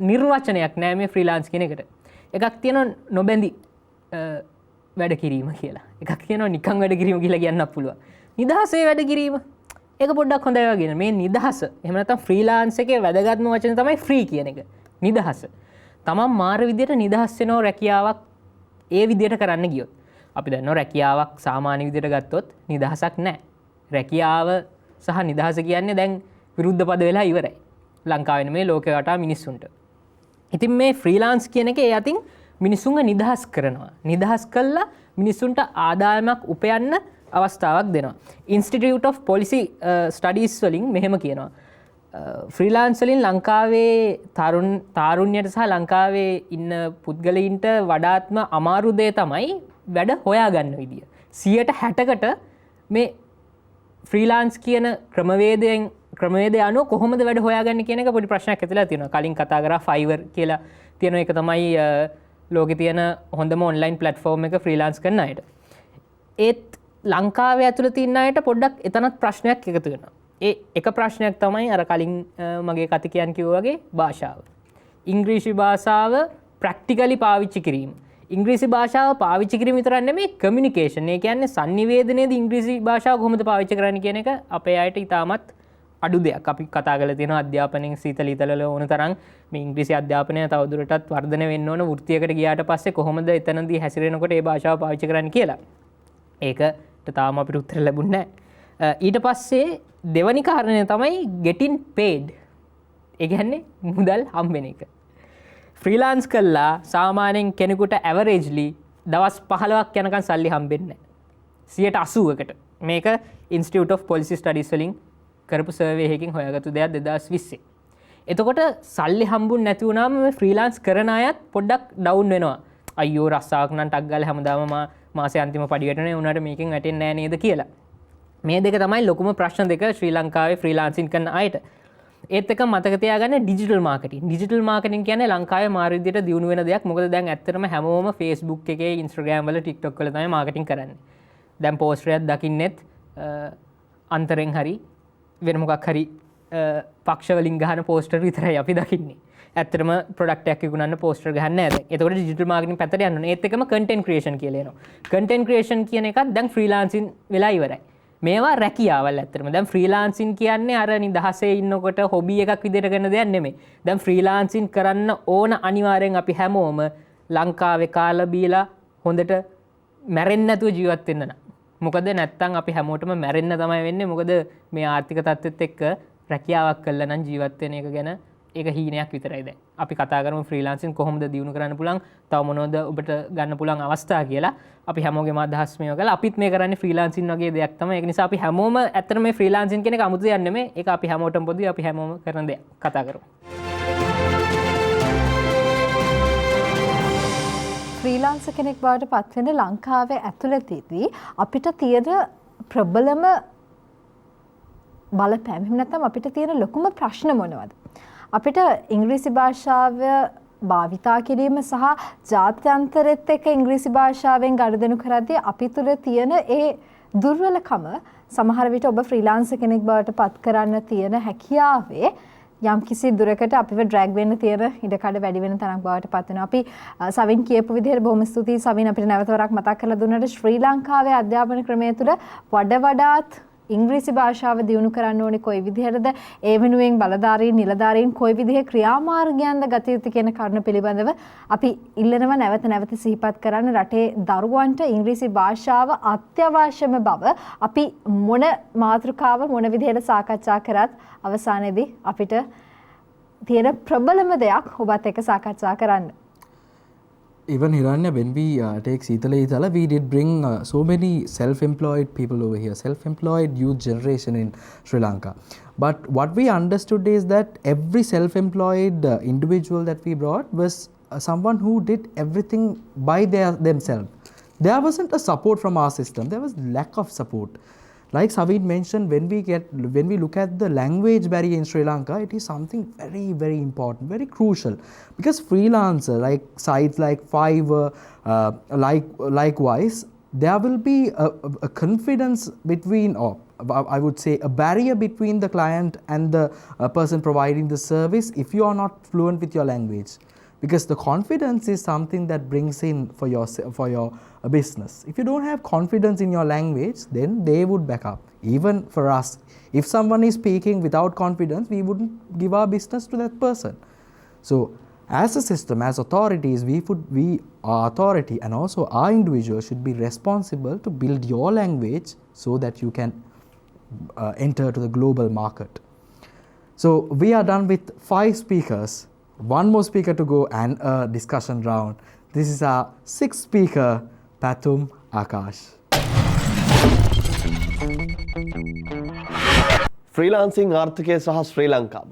නිර්වචනයක් නෑ මේ ෆ්‍රීලාන්ස් කියන එකට. එකක් තියෙනවා නොබැඳි වැඩ කිරීම කියලා. එකක් තියෙනවා නිකන් වැඩ කිරීම කියලා කියන්නත් පුළුවන්. නිදහසේ වැඩ කිරීම. ඒක පොඩ්ඩක් හොඳයි වගේ. මේ නිදහස. එහෙම නැත්නම් ෆ්‍රීලාන්ස් එකේ වැදගත්ම වචනේ තමයි ෆ්‍රී කියන එක. නිදහස. තමන් මාර විදියට නිදහස් වෙනව රැකියාවක් ඒ විදියට කරන්න ගියොත්. අපි දන්නවා රැකියාවක් සාමාන්‍ය විදියට ගත්තොත් නිදහසක් නැහැ. රැකියාව සහ නිදහස කියන්නේ දැන් විරුද්ධ පද වෙලා ඉවරයි. ලංකාවේ මේ ලෝකේ වටා මිනිස්සුන්ට. ඉතින් මේ ෆ්‍රීලාන්ස් කියන එක ඒ අතින් මිනිස්සුන්ව නිදහස් කරනවා. නිදහස් කළා මිනිස්සුන්ට ආදායමක් උපයන්න අවස්ථාවක් දෙනවා. Institute of Policy Studies වලින් මෙහෙම කියනවා. ෆ්‍රීලාන්ස් වලින් ලංකාවේ තාරුණ්‍යයට සහ ලංකාවේ ඉන්න පුද්ගලයින්ට වඩාත්ම අමාරු දේ තමයි වැඩ හොයාගන්න විදිය. 60%කට මේ ෆ්‍රීලාන්ස් කියන ක්‍රමවේදය අනුව කොහොමද වැඩ හොයාගන්න කියන එක පොඩි ප්‍රශ්නයක් ඇතිලා තියෙනවා. කලින් කතා කරා Fiverr කියලා තියෙන එක තමයි ලෝකේ තියෙන හොඳම ඔන්ලයින් ප්ලැට්ෆෝම් එක ෆ්‍රීලාන්ස් කරන අයට. ඒත් ලංකාවේ ඇතුළත ඉන්න අයට පොඩ්ඩක් එතනත් ප්‍රශ්නයක් එකතු වෙනවා. ඒ එක ප්‍රශ්නයක් තමයි අර කලින් මගේ කතිකයන් කිව්වා වගේ භාෂාව. ඉංග්‍රීසි භාෂාව ප්‍රැක්ටිකලි පාවිච්චි කිරීම. ඉංග්‍රීසි භාෂාව පාවිච්චි කිරීම විතරක් නෙමෙයි කමියුනිකේෂන්. ඒ කියන්නේ sannivedanayේදී ඉංග්‍රීසි භාෂාව කොහොමද පාවිච්චි කරන්නේ කියන එක අපේ අයට ඉතාමත් අඩු දෙයක්. අපි කතා කරලා තියෙනවා අධ්‍යාපනයෙන් සීතල ඊතල ඕන තරම් මේ ඉංග්‍රීසි අධ්‍යාපනය තවදුරටත් වර්ධනය වෙන්න ඕන. වෘත්තියකට ගියාට පස්සේ කොහොමද එතනදී හැසිරෙනකොට මේ භාෂාව පාවිච්චි කරන්න කියලා. ඒකට තාම අපිට උත්තර ලැබුණේ නැහැ. ඊට පස්සේ දෙවනි කාරණය තමයි getting paid. ඒ කියන්නේ මුදල් හම්බෙන එක. ෆ්‍රීලාන්ස් කළා සාමාන්‍යයෙන් කෙනෙකුට ඇවරේජ්ලි දවස් 15ක් යනකම් සල්ලි හම්බෙන්නේ නැහැ. 80%කට. මේක Institute of Policy Studies වලින් කරපු සර්වේ එකකින් හොයාගත්තු දෙයක් 2020. එතකොට සල්ලි හම්බුනේ නැති වුණාම මේ ෆ්‍රීලාන්ස් කරන අයත් පොඩ්ඩක් ඩවුන් වෙනවා. අයියෝ රස්සාවක් නම් ටක් ගාලා හැමදාම මාසේ අන්තිම පඩියටනේ උනාට මේකෙන් වැටෙන්නේ නැහැ නේද කියලා. මේ දෙක තමයි ලොකුම ප්‍රශ්න දෙක ශ්‍රී ලංකාවේ ෆ්‍රීලාන්සින් කරන අයට. ඒත් එක මතක තියාගන්න ඩිජිටල් මාකටිං. ඩිජිටල් මාකටිං කියන්නේ ලංකාවේ මාර විදියට දියුණු වෙන දෙයක්. මොකද දැන් ඇත්තටම හැමෝම Facebook එකේ, Instagram වල, TikTok වල තමයි මාකටිං කරන්නේ. දැන් පෝස්ට් එකක් දකින්නෙත් අන්තරෙන් හරි වෙන මොකක් හරි පක්ෂ වලින් ගහන පෝස්ටර් විතරයි අපි දකින්නේ. ඇත්තටම ප්‍රොඩක්ට් එකක් විකුණන්න පෝස්ටර් ගහන්නේ නැහැ දැන්. ඒතකොට ඩිජිටල් මාකටිං පැත්තට යන්න ඕනේ. ඒත් එකම කන්ටෙන්ට් ක්‍රියේෂන් කියලා එනවා. කන්ටෙන්ට් ක්‍රියේෂන් කියන එකත් දැන් ෆ්‍රීලාන්සින් වෙලා ඉවරයි. මේවා රැකියාවල් ඇත්තටම. දැන් ෆ්‍රීලාන්සින් කියන්නේ අර නිදහසේ ඉන්නකොට හොබි එකක් විදිහට කරන දෙයක් නෙමෙයි. දැන් ෆ්‍රීලාන්සින් කරන්න ඕන අනිවාර්යෙන් අපි හැමෝම ලංකාවේ කාලා බීලා හොඳට මැරෙන්නේ නැතුව ජීවත් වෙන්න නම්. මොකද නැත්තම් අපි හැමෝටම මැරෙන්න තමයි වෙන්නේ. මොකද මේ ආර්ථික තත්ත්වෙත් එක්ක රැකියාවක් කළා නම් ජීවත් වෙන එක ගැන ඒක හීනයක් විතරයි දැන්. අපි කතා කරමු ෆ්‍රීලාන්සින් කොහොමද දියුණු කරන්න පුළුවන්, තව මොනවද ඔබට ගන්න පුළුවන් අවස්ථා කියලා. අපි හැමෝගේම අදහස් මේවා කළා. අපිත් මේ කරන්නේ ෆ්‍රීලාන්සින් වගේ දෙයක් තමයි. ඒක නිසා අපි හැමෝම ඇත්තට මේ ෆ්‍රීලාන්සින් කියන එක අමුතු දෙයක් නෙමෙයි. ඒක අපි හැමෝටම පොදුයි. අපි හැමෝම කරන දෙයක්. කතා කරමු. ෆ්‍රීලාන්සර් කෙනෙක් බවට පත් වෙන ලංකාවේ ඇතුළතදී අපිට තියෙන ප්‍රබලම බලපෑම. එහෙම නැත්නම් අපිට තියෙන ලොකුම ප්‍රශ්න මොනවද? අපිට ඉංග්‍රීසි භාෂාව භාවිතා කිරීම සහ ජාත්‍යන්තරෙත් එක්ක ඉංග්‍රීසි භාෂාවෙන් ගනුදෙනු කරද්දී අපි තුල තියෙන ඒ දුර්වලකම සමහර විට ඔබ ෆ්‍රීලාන්සර් කෙනෙක් බවට පත් කරන්න තියෙන හැකියාවේ යම් කිසි දුරකට අපිව ඩ්‍රැග් වෙන්න තියෙන ඉඩකඩ වැඩි වෙන තරම් බවට පත් වෙනවා. අපි සවින් කියපු විදිහට බොහොම ස්තුතියි සවින් අපිට නැවත වරක් මතක් කරලා දුන්නාට ශ්‍රී ලංකාවේ අධ්‍යාපන ක්‍රමය තුළ වඩාත් ඉංග්‍රීසි භාෂාව දියුණු කරන්න ඕනේ කොයි විදිහටද ඒ වෙනුවෙන් බලධාරීන් නිලධාරීන් කොයි විදිහේ ක්‍රියාමාර්ගයන්ද ගත යුතු කියන කරුණ පිළිබඳව අපි ඉල්ලනවා නැවත සිහිපත් කරන්න. රටේ දරුවන්ට ඉංග්‍රීසි භාෂාව අත්‍යවශ්‍යම බව අපි මොන මාතෘකාව මොන විදිහට සාකච්ඡා කරත් අවසානයේදී අපිට තියෙන ප්‍රබලම දෙයක් ඔබත් එක්ක සාකච්ඡා කරන්න. Even Hiranya, when we take Seethala, Eathala, we did bring so many self-employed people over here, self-employed youth generation in Sri Lanka. But what we understood is that every self-employed individual that we brought was someone who did everything by themselves. There wasn't a support from our system. There was lack of support. Like Saveen mentioned, when we look at the language barrier in Sri Lanka, it is something very, very important, very crucial. Because freelancer, like sites like Fiverr, likewise, there will be a confidence between, or I would say a barrier between the client and the person providing the service if you are not fluent with your language. Because the confidence is something that brings in for your business. If you don't have confidence in your language, then they would back up. Even for us, if someone is speaking without confidence, we wouldn't give our business to that person. So as a system, as authorities, our authority and also our individual should be responsible to build your language so that you can enter to the global market. So we are done with 5 speakers. One more speaker to go and a discussion round. This is our 6th speaker, Pathum Akash. Freelancing ආර්ථිකය සහ ශ්‍රී ලංකාව.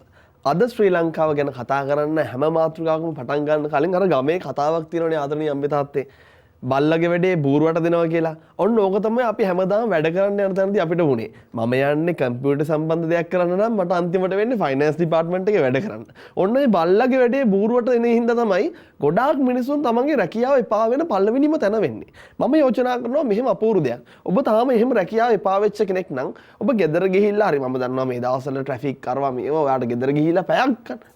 අද ශ්‍රී ලංකාව ගැන කතා කරන්න හැම මාතෘකාවකම පටන් ගන්න කලින් අර ගමේ කතාවක් තියෙනවනේ ආදරණීය අම්බේ තාත්තේ. බල්ලගේ වැඩේ බූරුවට දෙනවා කියලා. ඔන්න ඕක තමයි අපි හැමදාම වැඩ කරන්න යන තැනදී අපිට වුණේ. මම යන්නේ කම්පියුටර් සම්බන්ධ දෙයක් කරන්න නම් මට අන්තිමට වෙන්නේ ෆයිනෑන්ස් ඩිපාර්ට්මන්ට් එකේ වැඩ කරන්න. ඔන්න ඒ බල්ලගේ වැඩේ බූරුවට දෙන හින්දා තමයි ගොඩාක් මිනිසුන් තමන්ගේ රැකියාව එපා වෙන පළවෙනිම තැන වෙන්නේ. මම යෝජනා කරනවා මෙහෙම අපූර්ව දෙයක්. ඔබ තාම එහෙම රැකියාව එපා වෙච්ච කෙනෙක් නම් ඔබ ගෙදර ගිහිල්ලා හරි මම දන්නවා මේ දවස්වල ට්‍රැෆික් කරවා මේව ඔයාලට ගෙදර ගිහිල්ලා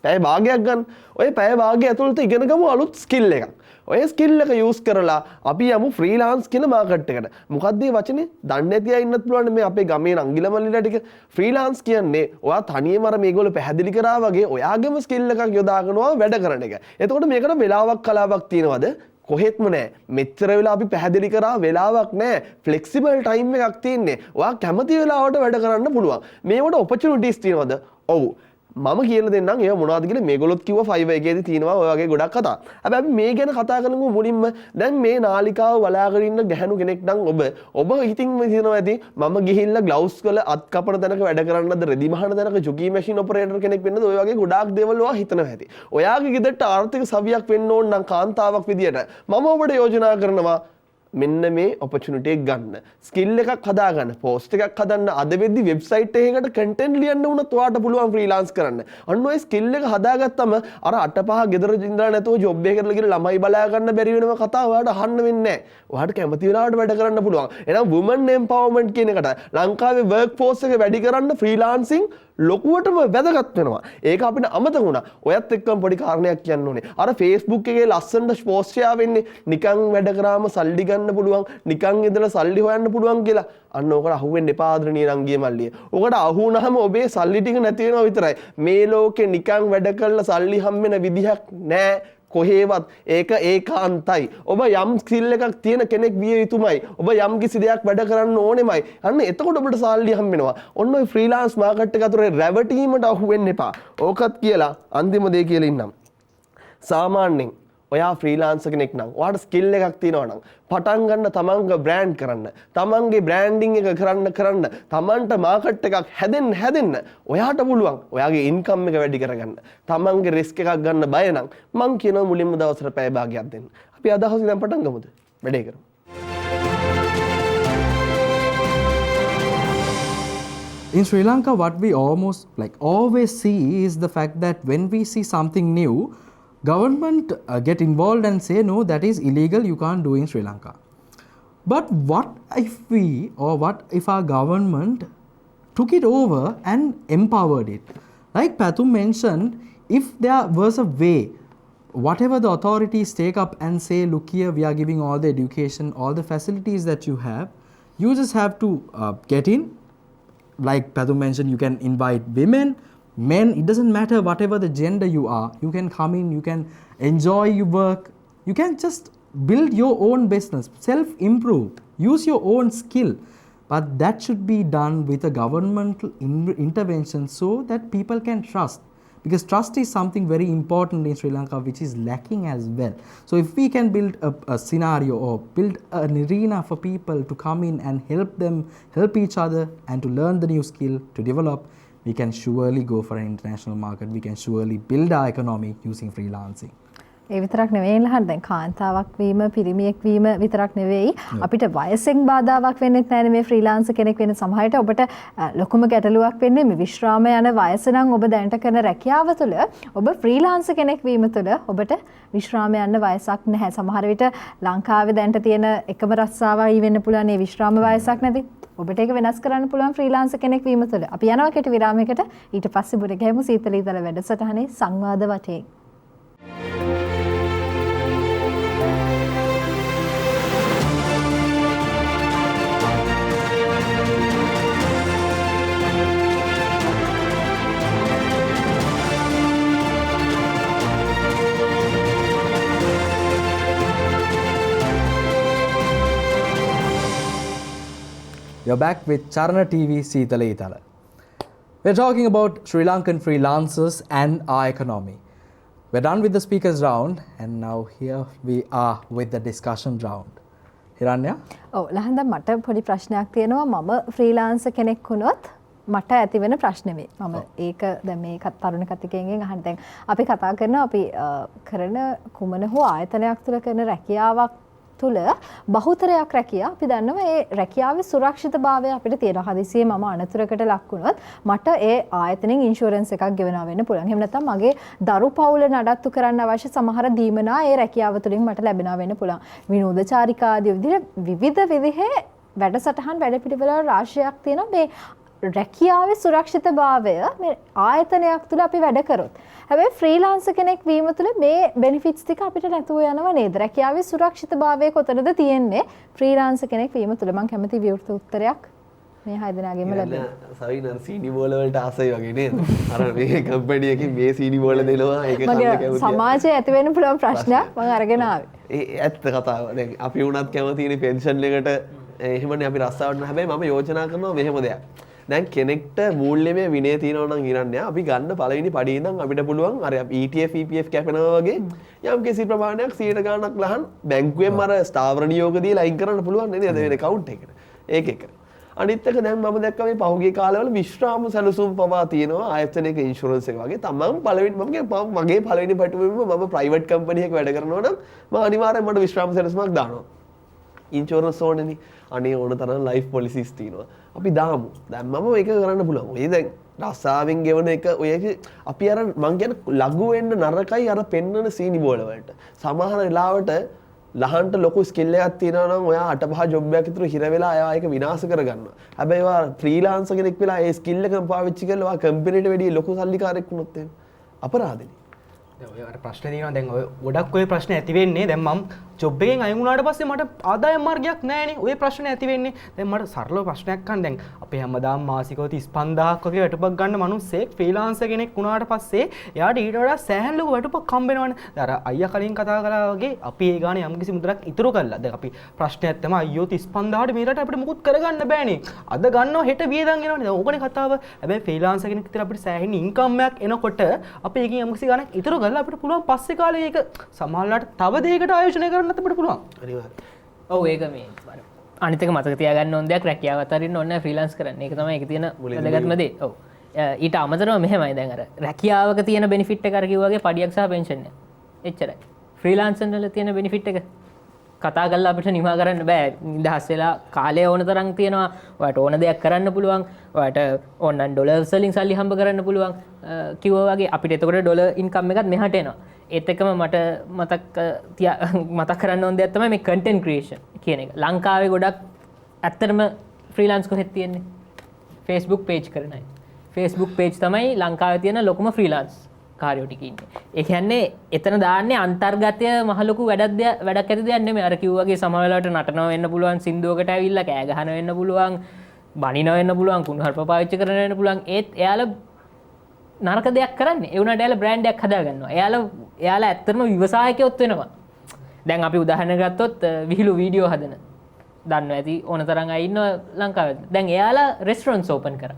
පැය භාගයක් ගන්න. ඔය පැය භාගය ඇතුළත ඉගෙන ගමු අලුත් ස්කිල් එකක්. ඔය ස්කිල් එක යූස් කරලා අපි යමු ෆ්‍රීලාන්ස් කියන මාකට් එකට. මොකක්ද මේ වචනේ? දන්නේ නැති අය ඉන්නත් පුළුවන් මේ අපේ ගමේ නංගිලා මල්ලිලා ටික. ෆ්‍රීලාන්ස් කියන්නේ ඔයා තනියම අර මේගොල්ලෝ පැහැදිලි කරා වගේ ඔයාගේම ස්කිල් එකක් යොදාගෙනවා වැඩ කරන එක. එතකොට මේකට වෙලාවක් කලාවක් තියෙනවද? කොහෙත්ම නැහැ. මෙච්චර වෙලා අපි පැහැදිලි කරා වෙලාවක් නැහැ. ෆ්ලෙක්සිබල් ටයිම් එකක් තියෙන්නේ. ඔයා කැමති වෙලාවට වැඩ කරන්න පුළුවන්. මේවට ඔපචුනිටිස් තියෙනවද? ඔව්. මම කියලා දෙන්නම් ඒව මොනවද කියලා මේගොල්ලොත් කිව්වා 5 එකේදී තියෙනවා ඔය වගේ ගොඩක් කතා. හැබැයි අපි මේ ගැන කතා කරනකො මුලින්ම දැන් මේ නාලිකාව බලාගෙන ඉන්න ගැහණු කෙනෙක් නම් ඔබ හිතින් හිතනවා ඇති මම ගිහිල්ලා ග්ලව්ස් වල අත් කපන තැනක වැඩ කරන්නද රෙදි මහන තැනක ජොකි මැෂින් ඔපරේටර් කෙනෙක් වෙන්නද ඔය වගේ ගොඩාක් දේවල් ඔයා හිතනවා ඇති. ඔයාගේ ගෙදරට ආර්ථික සවියක් වෙන්න ඕන නම් කාන්තාවක් විදියට මම ඔබට යෝජනා කරනවා මෙන්න මේ ඔපචුනිටි එක ගන්න. ස්කිල් එකක් හදාගන්න, පෝස්ට් එකක් හදන්න, අද වෙද්දි වෙබ්සයිට් එකකට කන්ටෙන්ට් ලියන්න වුණත් ඔයාලට පුළුවන් ෆ්‍රීලාන්ස් කරන්න. අන්න ඔය ස්කිල් එක හදාගත්තම අර 8-5 ගෙදර ඉඳලා නැතුව ජොබ් එකකට ගිහලා ළමයි බලා ගන්න බැරි වෙනම කතා ඔයාලට අහන්න වෙන්නේ නැහැ. ඔයාලට කැමති වෙලාවට වැඩ කරන්න පුළුවන්. එහෙනම් women empowerment කියන එකට ලංකාවේ work force එක වැඩි කරන්න ෆ්‍රීලාන්සින් ලොකුවටම වැදගත් වෙනවා. ඒක අපිට අමතක වුණා. ඔයත් එක්කම පොඩි කාරණයක් කියන්න ඕනේ. අර Facebook එකේ ලස්සනට පෝස්ට් ෂෙයා වෙන්නේ නිකන් වැඩ කරාම සල්ලි ගන්න පුළුවන්, නිකන් ඉඳලා සල්ලි හොයන්න පුළුවන් කියලා. අන්න ඕකට අහුවෙන්න එපා ආදරණීය රංගිය මල්ලිය. ඕකට අහු වුණාම ඔබේ සල්ලි ටික නැති වෙනවා විතරයි. මේ ලෝකේ නිකන් වැඩ කරලා සල්ලි හම්බෙන විදිහක් නැහැ. කොහේවත් ඒක ඒකාන්තයි. ඔබ යම් ස්කිල් එකක් තියෙන කෙනෙක් විය යුතුමයි. ඔබ යම් කිසි දෙයක් වැඩ කරන්න ඕනෙමයි. අන්න එතකොට ඔබට සල්ලි හම්බෙනවා. ඔන්න ඔය ෆ්‍රීලාන්ස් මාකට් එක අතරේ රැවටීමට අහු වෙන්න එපා. ඕකත් කියලා අන්තිම දේ කියලා ඉන්නම්. සාමාන්‍යයෙන් ඔයා ෆ්‍රීලාන්සර් කෙනෙක් නම් ඔයාට ස්කිල් එකක් තියෙනවා නම් පටන් ගන්න තමන්ගේ බ්‍රෑන්ඩ් කරන්න. තමන්ගේ බ්‍රෑන්ඩින් එක කරන්න. තමන්ට මාකට් එකක් හැදෙන්න ඔයාට පුළුවන්. ඔයාගේ ඉන්කම් එක වැඩි කරගන්න. තමන්ගේ රිස්ක් එකක් ගන්න බය නම් මං කියනවා මුලින්ම දවසට පැය භාගයක් දෙන්න. අපි අද හවසේ දැන් පටන් ගමුද? වැඩේ කරමු. In Sri Lanka, what we always see is the fact that when we see something new, government get involved and say no, that is illegal, you can't do in Sri Lanka. But what if our government took it over and empowered it? Like Pathum mentioned, if there was a way, whatever the authorities take up and say, look here, we are giving all the education, all the facilities that you have, you just have to get in. Like Pathum mentioned, you can invite women, men, it doesn't matter whatever the gender you are, you can come in, you can enjoy your work, you can just build your own business, self-improve, use your own skill. But that should be done with a governmental intervention so that people can trust. Because trust is something very important in Sri Lanka which is lacking as well. So if we can build a scenario or build an arena for people to come in and help each other and to learn the new skill, to develop, we can surely go for an international market. We can surely build our economy using freelancing. ඒ විතරක් නෙවෙයි ලහන් දැන් කාන්තාවක් වීම පිරිමියෙක් වීම විතරක් නෙවෙයි අපිට වයසෙන් බාධාවක් වෙන්නෙත් නැහැ මේ ෆ්‍රීලාන්සර් කෙනෙක් වෙන සමහරට ඔබට ලොකුම ගැටලුවක් වෙන්නේ මේ විශ්‍රාම යන වයස නම් ඔබ දැනට කරන රැකියාව තුළ ඔබ ෆ්‍රීලාන්සර් කෙනෙක් වීම තුළ ඔබට විශ්‍රාම යන්න වයසක් නැහැ සමහර විට ලංකාවේ දැනට තියෙන එකම රස්සාවයි වෙන්න පුළුවන් මේ විශ්‍රාම වයසක් නැති ඔබට ඒක වෙනස් කරන්න පුළුවන් ෆ්‍රීලාන්සර් කෙනෙක් වීම තුළ අපි යනවා කෙටි විරාමයකට ඊට පස්සේ බුර ගැහමු සීතල ඊතල වැඩසටහනේ සංවාද වටේ You're back with Charana TV Seethala Eathala. We're talking about Sri Lankan freelancers and our economy. We're done with the speakers round and now here we are with the discussion round. Hiranya? ඔව් ලහන්ද මට පොඩි ප්‍රශ්නයක් තියෙනවා මම freelancer කෙනෙක් වුණොත් මට ඇති වෙන ප්‍රශ්නේ මම ඒක දැන් මේ තරුණ කතිකයෙන් අහන්න දැන් අපි කතා කරනවා අපි කරන කුමන හෝ ආයතනයක් තුළ කරන රැකියාවක් තුළ බහුතරයක් රැකියාව අපි දන්නවා ඒ රැකියාවේ සුරක්ෂිතභාවය අපිට තියෙනවා. හදිසියේ මම අනතුරකට ලක් වුණොත් මට ඒ ආයතනෙන් ඉන්ෂුරන්ස් එකක් ගෙවනවා වෙන්න පුළුවන්. එහෙම නැත්නම් මගේ දරු පවුල නඩත්තු කරන්න අවශ්‍ය සමහර දීමනා ඒ රැකියාව තුළින් මට ලැබෙනවා වෙන්න පුළුවන්. විනෝදචාරිකා ආදී විවිධ විදිහේ වැඩසටහන් වැඩපිළිවෙළ රාශියක් තියෙනවා මේ රැකියාවේ සුරක්ෂිතභාවය මේ ආයතනයක් තුළ අපි වැඩ කරොත්. හැබැයි ෆ්‍රීලාන්සර් කෙනෙක් වීම තුළ මේ බෙනිෆිට්ස් ටික අපිට නැතුව යනවා නේද? රැකියාවේ සුරක්ෂිතභාවය කොතනද තියෙන්නේ? ෆ්‍රීලාන්සර් කෙනෙක් වීම තුළ මම කැමති විවෘත උත්තරයක් මේ හය දෙනාගෙම ලැබෙන්න. සවිනර් සීනි බෝල වලට ආසයි වගේ නේද? අර මේ කම්පැනි එකකින් මේ සීනි බෝල දෙනවා ඒක කන්න කැමතියි. සමාජයේ ඇති වෙන්න පුළුවන් ප්‍රශ්නයක් මම අරගෙන ආවේ. ඒ ඇත්ත කතාව. දැන් අපි වුණත් කැමතිනේ පෙන්ෂන් එකට එහෙමනේ අපි රස්සාවට හැබැයි මම යෝජනා කරනවා මෙහෙම දෙයක්. දැන් කෙනෙක්ට මූල්‍යමය විනය තියෙනවා නම් හිරන්නේ අපි ගන්න පළවෙනි පඩිය ඉඳන් අපිට පුළුවන් අර ETF EPF කැපෙනවා වගේ යම් කිසි ප්‍රමාණයක් 100 ගාණක් ලහන් බැංකුවෙන් අර ස්ථාවර නියෝග දීලා අයින් කරන්න පුළුවන් නේද වෙන account එකට. ඒක එක. අනිත් එක දැන් මම දැක්කා මේ පහුගිය කාලවල විශ්‍රාම සැලසුම් පවා තියෙනවා ආයතනයක ඉන්ෂුරන්ස් එක වගේ. තමන් පළවෙනි මගේ පළවෙනි පැටුමෙම මම ප්‍රයිවට් කම්පැනි එකක වැඩ කරනවා නම් මම අනිවාර්යෙන් මට විශ්‍රාම සැලසුමක් දානවා. ඉන්ෂුරන්ස් ඕනේනේ. අනේ ඕන තරම් ලයිෆ් පොලිසිස් තියෙනවා. අපි දාමු. දැන් මම මේක කරන්න පුළුවන්. ඔය දැන් රස්සාවෙන් ගෙවන එක ඔය අපි අර මං කියන්නේ ලඝු වෙන්න නරකයි අර පෙන්නන සීනි බෝල වලට. සමහර වෙලාවට ලහන්ට ලොකු ස්කිල් එකක් තියෙනවා නම් ඔයා 8-5 ජොබ් එකක් විතර හිර වෙලා එයා ඒක විනාශ කරගන්නවා. හැබැයි ඔයා ෆ්‍රීලාන්සර් කෙනෙක් වෙලා ඒ ස්කිල් එක පාවිච්චි කරලා ඔයා කම්පැනිට වැඩි ලොකු සල්ලිකාරයෙක් වුණොත් එහෙම අපරාධනේ. දැන් ඔය අර ප්‍රශ්න තියෙනවා දැන් ඔය ගොඩක් ඔය ප්‍රශ්න ඇති වෙන්නේ දැන් මම ජොබ් එකෙන් අයින් වුණාට පස්සේ මට ආදායම් මාර්ගයක් නැහැනේ. ඔය ප්‍රශ්න ඇති වෙන්නේ. දැන් මට සරලව ප්‍රශ්නයක් අහන්න දැන් අපේ හැමදාම මාසිකව 35000ක් වගේ වැටුපක් ගන්න මිනිස්සෙක් ෆ්‍රීලාන්සර් කෙනෙක් වුණාට පස්සේ එයාට ඊට වඩා සෑහෙන ලොකු වැටුපක් හම්බ වෙනවනේ. දැන් අර අයියා කලින් කතා කළා වගේ අපි ඒ ගානේ යම්කිසි මුදලක් ඉතුරු කළා. දැන් අපි ප්‍රශ්නයක් තමයි අයියෝ 35000ට මේකට අපිට මුකුත් කරගන්න බෑනේ. අද ගන්නවා හෙට වියදම් එනවනේ. දැන් ඕකනේ කතාව. හැබැයි ෆ්‍රීලාන්සර් කෙනෙක් විතර අපිට සෑහෙන ඉන්කම් එකක් එනකොට අපි ඒකෙන් යම්කිසි ගානක් ඉතුරු කරලා අපිට පුළුවන් පස්සේ කාලේ ඒක සමහරවිට තව දෙයකට ආයෝජනය කරන්නත් අපිට පුළුවන්. ඔව් ඒක මේ අනිත් එක මතක තියාගන්න ඕන දෙයක් රැකියාව අතරින් ඕනේ නැහැ ෆ්‍රීලාන්ස් කරන්න. ඒක තමයි ඒකේ තියෙන වැදගත්ම දේ. ඔව්. ඊට අමතරව මෙහෙමයි දැන් අර රැකියාවක තියෙන බෙනිෆිට් එක අර කිව්වා වගේ පඩියක් සහ පෙන්ෂන් එක. එච්චරයි. ෆ්‍රීලාන්සර් වල තියෙන බෙනිෆිට් එක කතා කරලා අපිට නිමා කරන්න බෑ. නිදහස් වෙලා කාලය ඕන තරම් තියෙනවා. ඔයාලට ඕන දෙයක් කරන්න පුළුවන්. ඔයාලට ඕනනම් ඩොලර්ස් වලින් සල්ලි හම්බ කරන්න පුළුවන්. කිව්වා වගේ අපිට එතකොට ඩොලර් ඉන්කම් එකත් මෙහාට එනවා. ඒත් එක්කම මට මතක් කරන්න ඕන දෙයක් තමයි මේ කන්ටෙන්ට් ක්‍රියේෂන් කියන එක. ලංකාවේ ගොඩක් ඇත්තටම ෆ්‍රීලාන්ස් කොහෙද තියෙන්නේ? Facebook page කරන අය. Facebook page තමයි ලංකාවේ තියෙන ලොකුම ෆ්‍රීලාන්ස් කාර්යෝ ටික ඉන්නේ. ඒ කියන්නේ එතන දාන්නේ අන්තර්ගතය මහ ලොකු වැඩක් ඇති දෙයක් නෙමෙයි. අර කිව්වාගේ සමහර වෙලාවට නටනවා වෙන්න පුළුවන්, සින්දුවකට ඇවිල්ලා කෑ ගහනවා වෙන්න පුළුවන්, බනිනවා වෙන්න පුළුවන්, කුණුහරුප පාවිච්චි කරනවා වෙන්න පුළුවන්. ඒත් එයාලා නරක දෙයක් කරන්නේ. ඒ වුණාට එයාලා බ්‍රෑන්ඩ් එකක් හදාගන්නවා. එයාලා ඇත්තටම ව්‍යවසායකයොත් වෙනවා. දැන් අපි උදාහරණයක් ගත්තොත් විහිළු වීඩියෝ හදන. දන්නවා ඇති ඕන තරම් අය ඉන්නවා ලංකාවේ. දැන් එයාලා රෙස්ටොරන්ට්ස් ඕපන් කරා.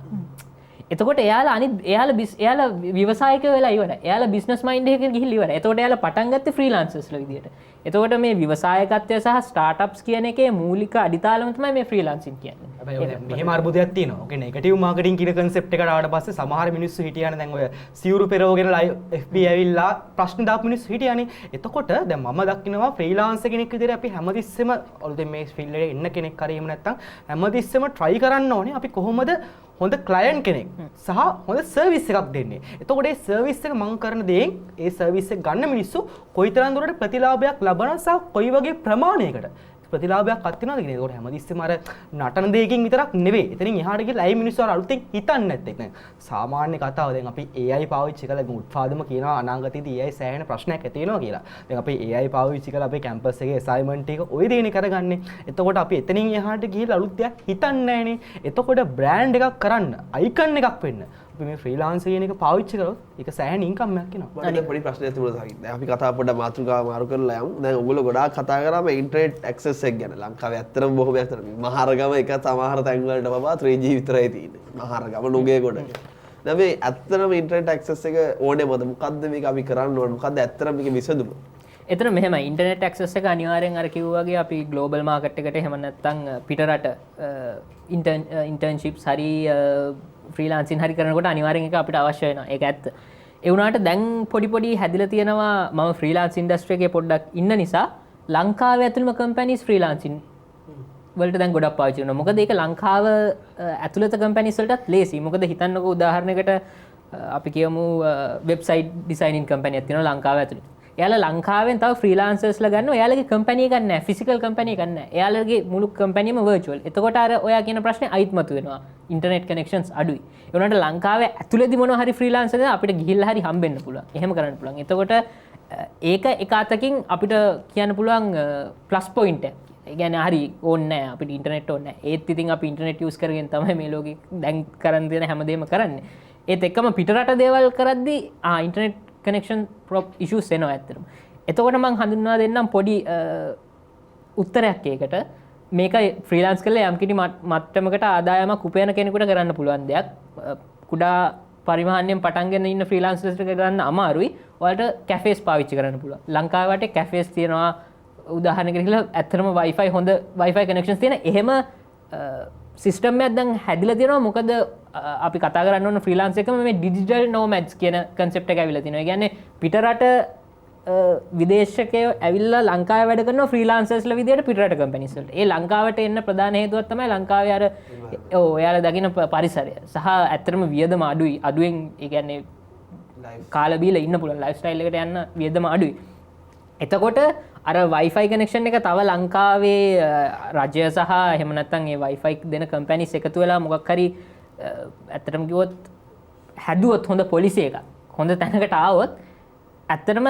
එතකොට එයාලා අනිත් එයාලා ව්‍යවසායකයෝ වෙලා ඉවරයි. එයාලා බිස්නස් මයින්ඩ් එකකින් ගිහිල්ලා ඉවරයි. එතකොට එයාලා පටන් ගත්තේ ෆ්‍රීලාන්සර්ස්ලා විදියට. එතකොට මේ ව්‍යවසායකත්වය සහ ස්ටාර්ට්අප්ස් කියන එකේ මූලික අඩිතාලම තමයි මේ ෆ්‍රීලාන්සින් කියන්නේ. හැබැයි මෙහෙම අර්බුදයක් තියෙනවා. ඔකේ නෙගටිව් මාකටිං කියන concept එකට ආවට පස්සේ සමහර මිනිස්සු හිටියානේ දැන් ඔය සිවුරු පෙරවගෙන FB ඇවිල්ලා ප්‍රශ්න දාපු මිනිස්සු හිටියානේ. එතකොට දැන් මම දකිනවා ෆ්‍රීලාන්සර් කෙනෙක් විදිහට අපි හැමතිස්සෙම ඔළුවෙන් මේ ෆීල්ඩ් එකේ ඉන්න කෙනෙක් හරි එහෙම නැත්නම් හැමතිස්සෙම try කරන්න ඕනේ අපි කොහොමද හොඳ ක්ලයන්ට් කෙනෙක් සහ හොඳ සර්විස් එකක් දෙන්නේ. එතකොට ඒ සර්විස් එක මම කරන දේෙන් ඒ සර්විස් එක ගන්න මිනිස්සු කොයිතරම් දුරට ප්‍රතිලාභයක් ලබනවා සහ කොයි වගේ ප්‍රමාණයකට ප්‍රතිලාභයක් අත්වෙනවද කියන එක. ඒකට හැමතිස්සෙම අර නටන දෙයකින් විතරක් නෙවෙයි. එතනින් එහාට ගිහලා අය මිනිස්සු අර අලුතෙන් හිතන්නේ නැත්තේ. දැන් සාමාන්‍ය කතාව දැන් අපි AI පාවිච්චි කරලා දැන් උත්පාදම කියනවා අනාගතයේදී AI සෑහෙන ප්‍රශ්නයක් ඇති වෙනවා කියලා. දැන් අපි AI පාවිච්චි කරලා අපේ කැම්පස් එකේ assignment එක ওই දේනේ කරගන්නේ. එතකොට අපි එතනින් එහාට ගිහලා අලුත් දෙයක් හිතන්නේ නැහනේ. එතකොට brand එකක් කරන්න, icon එකක් වෙන්න මේ ෆ්‍රීලාන්සර් කියන එක පාවිච්චි කරොත් ඒක සෑහෙන ඉන්කම් එකක් එනවා. මට පොඩි ප්‍රශ්නයක් තිබුණා සාකි. දැන් අපි කතා පොඩ්ඩක් මාතෘකාව මාරු කරලා යමු. දැන් ඔයගොල්ලෝ ගොඩාක් කතා කරා මේ ඉන්ටර්නෙට් ඇක්සස් එක ගැන. ලංකාවේ ඇත්තටම බොහොමයක් තමයි. මහරගම එක සමහර තැන් වලට බබා 3G විතරයි තියෙන්නේ. මහරගම නුගේ කොට. දැන් මේ ඇත්තටම ඉන්ටර්නෙට් ඇක්සස් එක ඕනේමද? මොකද්ද මේක අපි කරන්න ඕනේ? මොකද්ද ඇත්තටම මේකේ විසඳුම? එතන මෙහෙම ඉන්ටර්නෙට් ඇක්සස් එක අනිවාර්යෙන් අර කිව්වා වගේ අපි ග්ලෝබල් මාකට් එකට එහෙම නැත්නම් පිටරට ඉන්ටර්න්ෂිප්ස් හරි ෆ්‍රීලාන්සින් හරි කරනකොට අනිවාර්යෙන් එක අපිට අවශ්‍ය වෙනවා. ඒක ඇත්ත. ඒ වුණාට දැන් පොඩි හැදිලා තියෙනවා මම ෆ්‍රීලාන්ස් ඉන්ඩස්ට්‍රි එකේ පොඩ්ඩක් ඉන්න නිසා ලංකාවේ ඇතුළම කම්පැනිස් ෆ්‍රීලාන්සින් වලට දැන් ගොඩක් පාවිච්චි කරනවා. මොකද ඒක ලංකාව ඇතුළත කම්පැනිස් වලටත් ලේසි. මොකද හිතන්නකෝ උදාහරණයකට අපි කියමු වෙබ්සයිට් ඩිසයිනින් කම්පැනියක් තියෙනවා ලංකාව ඇතුළේ. එයාලා ලංකාවෙන් තව ෆ්‍රීලාන්සර්ස්ලා ගන්නවා. එයාලගේ කම්පැනි එකක් නැහැ. ෆිසිකල් කම්පැනි එකක් නැහැ. එයාලගේ මුළු කම්පැනිම වර්චුවල්. එතකොට අර ඔයා කියන ප්‍රශ්නේ අයිත් මතුවෙනවා. ඉන්ටර්නෙට් කනෙක්ෂන්ස් අඩුයි. ඒ වුණාට ලංකාවේ ඇතුළේදී මොනවා හරි ෆ්‍රීලාන්සර් අපිට ගිහිල්ලා හරි හම්බෙන්න පුළුවන්. එහෙම කරන්න පුළුවන්. එතකොට ඒක එක අතකින් අපිට කියන්න පුළුවන් ප්ලස් පොයින්ට් එක. ඒ කියන්නේ හරි ඕනේ නැහැ අපිට ඉන්ටර්නෙට් ඕනේ නැහැ. ඒත් ඉතින් අපි ඉන්ටර්නෙට් යූස් කරගෙන තමයි මේ ලෝකෙ දැන් කරන් දෙන හැමදේම කරන්නේ. ඒත් එක්කම පිටරට දේවල් කරද්දී ඉන්ටර්නෙට් කනෙක්ෂන් ඉෂුස් එනවා ඇත්තටම. එතකොට මම හඳුන්වා දෙන්නම් පොඩි උත්තරයක් ඒකට. මේක ෆ්‍රීලාන්ස් කරලා යම්කිසි මට්ටමකට ආදායමක් උපයන කෙනෙකුට කරන්න පුළුවන් දෙයක්. කුඩා පරිමාණයෙන් පටන් ගන්න ඉන්න ෆ්‍රීලාන්සර්ස්ට කරන්න අමාරුයි. ඔයාලට කැෆේස් පාවිච්චි කරන්න පුළුවන්. ලංකාවේ කැෆේස් තියෙනවා උදාහරණයකට කියලා ඇත්තටම Wi-Fi හොඳ Wi-Fi connections තියෙන. එහෙම සිස්ටම් එකක් දැන් හැදිලා තියෙනවා. මොකද අපි කතා කරන්න ඕන ෆ්‍රීලාන්ස් එකම මේ ඩිජිටල් නොමැඩ්ස් කියන concept එක ඇවිල්ලා තිනවා. ඒ කියන්නේ පිටරට විදේශකයෝ ඇවිල්ලා ලංකාවේ වැඩ කරන ෆ්‍රීලාන්සර්ස්ලා විදියට පිටරට කම්පැනිස් වලට. ඒ ලංකාවට එන්න ප්‍රධාන හේතුවක් තමයි ලංකාවේ අර ඔයාලා දකින්න පරිසරය. සහ ඇත්තටම වියදම අඩුයි. අඩුවෙන් ඒ කියන්නේ කාලා බීලා ඉන්න පුළුවන් ලයිෆ් ස්ටයිල් එකට යන්න වියදම අඩුයි. එතකොට අර Wi-Fi connection එක තව ලංකාවේ රජය සහ එහෙම නැත්නම් ඒ Wi-Fi දෙන කම්පැනිස් එකතු වෙලා මොකක් හරි ඇත්තටම කිව්වොත් හැදුවොත් හොඳ පොලිසි එකක් හොඳ තැනකට ආවොත් ඇත්තටම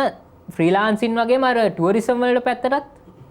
ෆ්‍රීලාන්සින් වගේම අර ටුවරිසම් වලට පැත්තටත්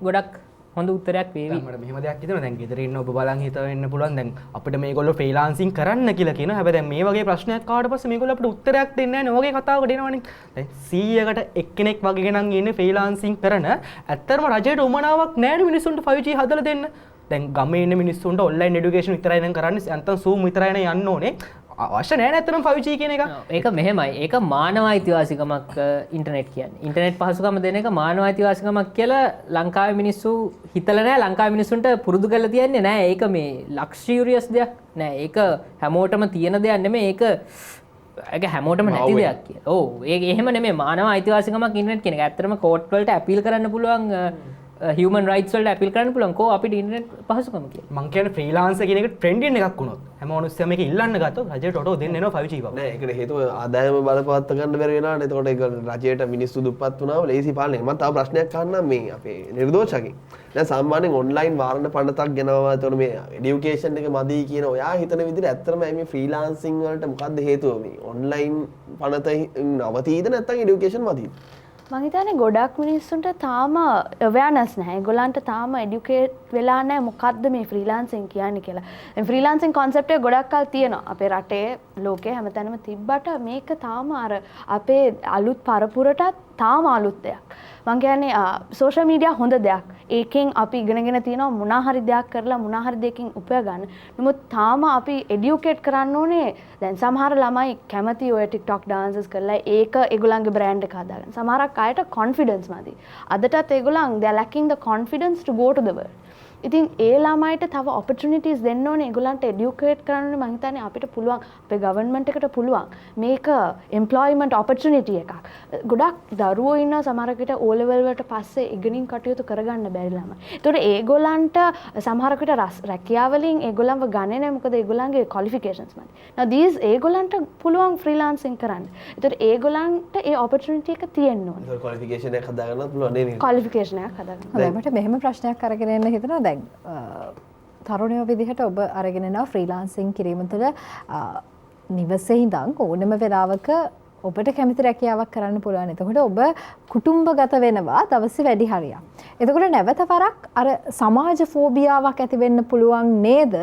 ගොඩක් හොඳ උත්තරයක් වේවි. මට මෙහෙම දෙයක් හිතෙනවා දැන් ගෙදර ඉන්න ඔබ බලන් හිතවෙන්න පුළුවන් දැන් අපිට මේගොල්ලෝ ෆ්‍රීලාන්සින් කරන්න කියලා කියනවා. හැබැයි දැන් මේ වගේ ප්‍රශ්නයක් ආවට පස්සේ මේගොල්ලෝ අපිට උත්තරයක් දෙන්නේ නැහැ නේ. ඔයගේ කතාවකට එනවනේ. දැන් 100කට එක්කෙනෙක් වගේ ගෙනන් ඉන්නේ ෆ්‍රීලාන්සින් කරන. ඇත්තටම රජයට උමනාවක් නැහැ නේ මිනිස්සුන්ට 5G හදලා දෙන්න. දැන් ගමේ ඉන්න මිනිස්සුන්ට ඔන්ලයින් එඩියුකේෂන් විතරයි දැන් කරන්නේ. නැත්නම් Zoom විතරයි නේ යන්න ඕනේ. අවශ්‍ය නැහැ නැත්නම් 5G කියන එක. ඒක මෙහෙමයි. ඒක මානව අයිතිවාසිකමක් ඉන්ටර්නෙට් කියන්නේ. ඉන්ටර්නෙට් පහසුකම දෙන එක මානව අයිතිවාසිකමක් කියලා ලංකාවේ මිනිස්සු හිතලා නැහැ. ලංකාවේ මිනිස්සුන්ට පුරුදු කරලා තියන්නේ නැහැ. ඒක මේ ලක්ෂරියස් දෙයක් නෑ. ඒක හැමෝටම තියෙන දෙයක් නෙමෙයි. ඒක හැමෝටම නැති දෙයක් කියලා. ඔව්. ඒක එහෙම නෙමෙයි. මානව අයිතිවාසිකමක් ඉන්ටර්නෙට් කියන එක. ඇත්තටම කෝට් වලට අපීල් කරන්න පුළුවන් human rights වලට අපීල් කරන්න පුළුවන් කෝ අපිට ඉන්ටර්නෙට් පහසුකම කියලා. මං කියන්නේ ෆ්‍රීලාන්සර් කියන එක ට්‍රෙන්ඩින් එකක් වුණොත් හැම මිනිස්සුම මේක ඉල්ලන්න ගත්තොත් රජයට ඔටෝ දෙන්න එනවා 5G බව. නෑ ඒකට හේතුව ආදායම බලපවත් ගන්න බැරි වෙනවානේ. එතකොට ඒක රජයට මිනිස්සු දුප්පත් වුණාම ලේසි පාලනය. මම තව ප්‍රශ්නයක් අහන්නම් මේ අපේ නිර්දෝෂකෙන්. දැන් සාමාන්‍යයෙන් ඔන්ලයින් වාරණ පඬතක් ගෙනවා. එතකොට මේ এডুকেෂන් එක මදි කියන ඔයා හිතන විදිහට ඇත්තටම මේ ෆ්‍රීලාන්සින් වලට මොකද්ද හේතුව මේ ඔන්ලයින් පඬත නවතීද නැත්නම් এডুকেෂන් මදිද? මං හිතන්නේ ගොඩක් මිනිස්සුන්ට තාම අවයර්නස් නැහැ. ඒගොල්ලන්ට තාම එඩියුකේට් වෙලා නැහැ මොකද්ද මේ ෆ්‍රීලාන්සින් කියන්නේ කියලා. මේ ෆ්‍රීලාන්සින් concept එක ගොඩක් කල් තියෙනවා. අපේ රටේ ලෝකේ හැමතැනම තිබ්බට මේක තාම අර අපේ අලුත් පරපුරටත් තාම අලුත් දෙයක්. මං කියන්නේ සෝෂල් මීඩියා හොඳ දෙයක්. ඒකෙන් අපි ඉගෙනගෙන තියෙනවා මොනවා හරි දෙයක් කරලා මොනවා හරි දෙයකින් උපය ගන්න. නමුත් තාම අපි එඩියුකේට් කරන්න ඕනේ. දැන් සමහර ළමයි කැමති ඔය TikTok dances කරලා ඒක ඒගොල්ලන්ගේ brand එක හදාගන්න. සමහරක් අයට confidence මදි. අදටත් ඒගොල්ලන් they are lacking the confidence to go to the world. ඉතින් ඒ ළමයිට තව opportunities දෙන්න ඕනේ. ඒගොල්ලන්ට educate කරන්න ඕනේ. මම හිතන්නේ අපිට පුළුවන් අපේ government එකට පුළුවන් මේක employment opportunity එකක්. ගොඩක් දරුවෝ ඉන්නවා සමහරක් විට O level වලට පස්සේ ඉගෙනින් කටයුතු කරගන්න බැරි ළමයි. ඒතකොට ඒගොල්ලන්ට සමහරක් විට රැකියාව වලින් ඒගොල්ලන්ව ගන්නේ නැහැ. මොකද ඒගොල්ලන්ගේ qualifications මදි. now these ඒගොල්ලන්ට පුළුවන් freelancing කරන්න. ඒතකොට ඒගොල්ලන්ට ඒ opportunity එක තියෙන්න ඕනේ. ඒක qualification එකක් හදාගන්නත් පුළුවන් නේද? qualification එකක් හදාගන්න. හොඳයි මට මෙහෙම ප්‍රශ්නයක් අරගෙන එන්න හිතෙනවා. දැන් තරුණයෝ විදිහට ඔබ අරගෙන යනවා ෆ්‍රීලාන්සින් කිරීම තුළ නිවසේ ඉඳන් ඕනම වෙලාවක ඔබට කැමති රැකියාවක් කරන්න පුළුවන්. එතකොට ඔබ කුටුම්බගත වෙනවා දවසේ වැඩි හරියක්. එතකොට නැවත වරක් අර සමාජ ෆෝබියාවක් ඇති වෙන්න පුළුවන් නේද?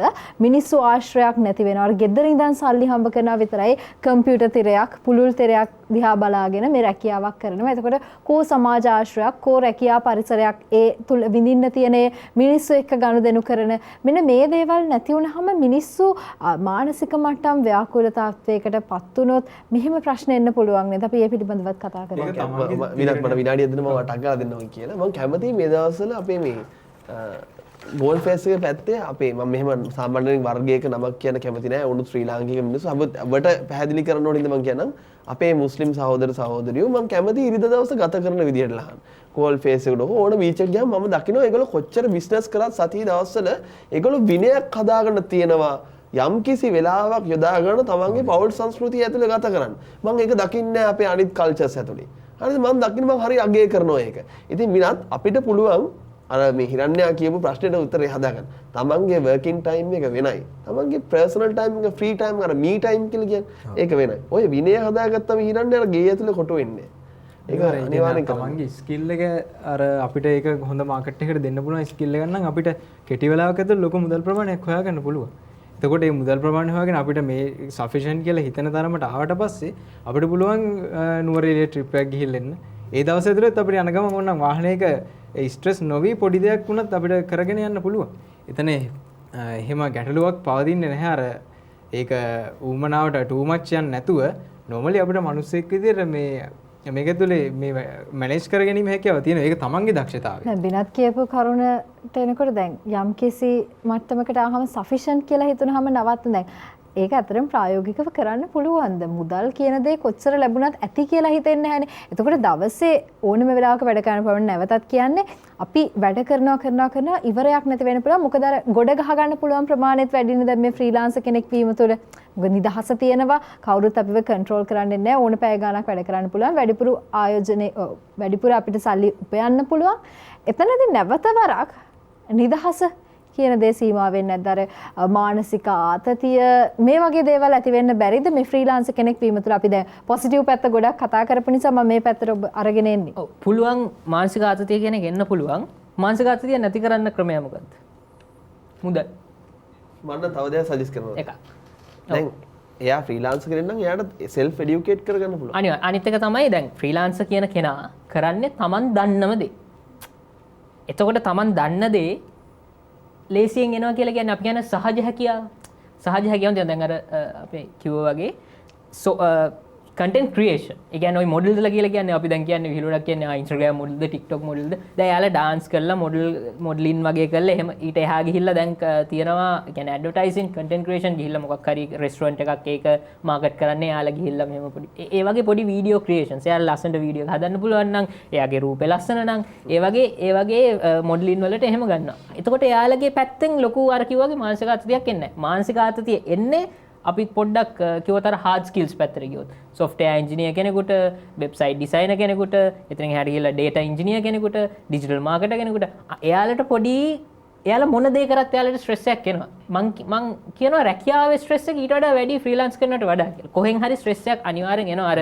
මිනිස්සු ආශ්‍රයක් නැති වෙනවා. අර ගෙදර ඉඳන් සල්ලි හම්බ කරනවා විතරයි කම්පියුටර් තිරයක්, පුළුල් තිරයක් දිහා බලාගෙන මේ රැකියාවක් කරනවා. එතකොට කෝ සමාජ ආශ්‍රයක්, කෝ රැකියා පරිසරයක් ඒ තුල විඳින්න තියෙන මිනිස්සු එක්ක ගනුදෙනු කරන මෙන්න මේ දේවල් නැති වුනහම මිනිස්සු මානසික මට්ටම් ව්‍යාකූලතාවයකට පත් වුණොත් මෙහෙම ප්‍රශ්න එන්න පුළුවන් නේද? අපි ඒ පිළිබඳවත් කතා කරමු. විනාත් මට විනාඩියක් දෙන්න මම ටක් ගාලා දෙන්නම් කියලා. මම කැමතියි මේ දවස්වල අපේ මේ ගෝල් ෆේස් එකේ පැත්තේ අපේ මම මෙහෙම සාමාන්‍යයෙන් වර්ගයක නමක් කියන්න කැමති නෑ. උණු ශ්‍රී ලාංකික මිනිස්සු අපට පැහැදිලි කරන්න ඕනේ මම කියන්නම්. අපේ මුස්ලිම් සහෝදර සහෝදරියෝ මම කැමති ඉරිදා දවස ගත කරන විදිහට ලහන්. ගෝල් ෆේස් එකට ඕන බීච් එක ගියාම මම දකිනවා ඒගොල්ලෝ කොච්චර බිස්නස් කරත් සතිය දවස්වල ඒගොල්ලෝ විනයක් හදාගන්න තියෙනවා. යම් කිසි වෙලාවක් යොදාගෙන තමන්ගේ පෞල් සංස්කෘතිය ඇතුළේ ගත කරන්න. මම ඒක දකින්නේ අපේ අනිත් කල්චර්ස් ඇතුළේ. හරිද? මම දකින්න මම හරි අගය කරනවා ඒක. ඉතින් මිනත් අපිට පුළුවන් අර මේ හිරණ්‍යා කියපු ප්‍රශ්නෙට උත්තරේ හදාගන්න. තමන්ගේ working time එක වෙනයි. තමන්ගේ personal time එක free time අර me time කියලා කියන්නේ ඒක වෙනයි. ඔය විනය හදාගත්තම හිරණ්‍යා අර ගේ ඇතුළේ කොටු වෙන්නේ. ඒක අනිවාර්යෙන් තමන්ගේ ස්කිල් එක අර අපිට ඒක හොඳ මාකට් එකකට දෙන්න පුළුවන් ස්කිල් එකක් නම් අපිට කෙටි වෙලාවක ඇතුළත ලොකු මුදල් ප්‍රමාණයක් හොයාගන්න පුළුවන්. එතකොට මේ මුදල් ප්‍රමාණය හොයාගෙන අපිට මේ සෆිෂන්ට් කියලා හිතන තරමට ආවට පස්සේ අපිට පුළුවන් නුවරඑළිය ට්‍රිප් එකක් ගිහිල්ලා එන්න. ඒ දවස් ඇතුළත අපිට යන ගමන් ඕනනම් වාහනයක ස්ට්‍රෙස් නොවි පොඩි දෙයක් වුණත් අපිට කරගෙන යන්න පුළුවන්. එතන එහෙම ගැටලුවක් පවතින්නේ නැහැ. අර ඒක ඌමනාවට too much යන්නේ නැතුව normally අපිට මිනිස්සෙක් විදිහට මේක තුලේ මේ මැනේජ් කර ගැනීම හැකියාව තියෙනවා. ඒක තමන්ගේ දක්ෂතාවය. දැන් බිනත් කියපු කරුණට එනකොට දැන් යම් කිසි මට්ටමකට ආවම සෆිෂන්ට් කියලා හිතුනහම නවත්ත දැන් ඒක අතරම ප්‍රායෝගිකව කරන්න පුළුවන්ද? මුදල් කියන දේ කොච්චර ලැබුණත් ඇති කියලා හිතෙන්නේ නැහැනේ. එතකොට දවසේ ඕනම වෙලාවක වැඩ කරන්න පුළුවන්. නැවතත් කියන්නේ අපි වැඩ කරනවා ඉවරයක් නැති වෙන්න පුළුවන්. මොකද අර ගොඩ ගහ ගන්න පුළුවන් ප්‍රමාණයත් වැඩිනේ දැන් මේ ෆ්‍රීලාන්සර් කෙනෙක් වීම තුළ. මොකද නිදහස තියෙනවා. කවුරුත් අපිව කන්ට්‍රෝල් කරන්නේ නැහැ. ඕන පැය ගාණක් වැඩ කරන්න පුළුවන්. වැඩිපුර අපිට සල්ලි උපයන්න පුළුවන්. එතනදී නැවත වරක් නිදහස කියන දේ සීමා වෙන්නේ නැද්ද? අර මානසික ආතතිය මේ වගේ දේවල් ඇති වෙන්න බැරිද මේ ෆ්‍රීලාන්සර් කෙනෙක් වීම තුළ? අපි දැන් පොසිටිව් පැත්ත ගොඩක් කතා කරපු නිසා මම මේ පැත්තට ඔබ අරගෙන එන්නේ. ඔව් පුළුවන් මානසික ආතතිය කියන එක එන්න පුළුවන්. මානසික ආතතිය නැති කරන්න ක්‍රමය මොකක්ද? මුදල්. මම තව දෙයක් සජෙස්ට් කරනවා. එකක්. දැන් එයා ෆ්‍රීලාන්සර් කෙනෙක් නම් එයාට self educate කරගන්න පුළුවන්. අනිත් එක තමයි දැන් ෆ්‍රීලාන්සර් කියන කෙනා කරන්නේ Taman දන්නම දේ. එතකොට Taman දන්න දේ ලේසියෙන් එනවා කියලා කියන්නේ අපි කියන්නේ සහජ හැකියාව. සහජ හැකියාව දැන් අර අපි කිව්වා වගේ content creation. ඒ කියන්නේ ওই මොඩල් දලා කියලා කියන්නේ අපි දැන් කියන්නේ විහිළුවක් කියන්නේ Instagram මොඩල්ද TikTok මොඩල්ද. දැන් යාලා dance කරලා මොඩලින් වගේ කරලා එහෙම ඊට එහා ගිහිල්ලා දැන් තියෙනවා කියන්නේ advertising content creation ගිහිල්ලා මොකක් හරි restaurant එකක් ඒක market කරන්නේ යාලා ගිහිල්ලා මෙහෙම පොඩි ඒ වගේ පොඩි video creations. යාලා ලස්සනට වීඩියෝ එකක් හදන්න පුළුවන් නම් එයාගේ රූපේ ලස්සන නම් ඒ වගේ මොඩලින් වලට එහෙම ගන්නවා. එතකොට එයාලගේ පැත්තෙන් ලොකු අර කිව්වාගේ මානසික ආතතියක් එන්නේ නැහැ. මානසික ආතතිය එන්නේ අපි පොඩ්ඩක් කිව්වතර hard skills පැත්තට ගියොත් software engineer කෙනෙකුට website designer කෙනෙකුට එතනින් එහාට ගිහලා data engineer කෙනෙකුට digital marketer කෙනෙකුට එයාලට පොඩි එයාලා මොන දේ කරත් එයාලට stress එකක් එනවා මං කියනවා රැකියාවේ stress එක ඊට වඩා වැඩි freelance කරනවට වඩා කියලා කොහෙන් හරි stress එකක් අනිවාර්යෙන් එනවා අර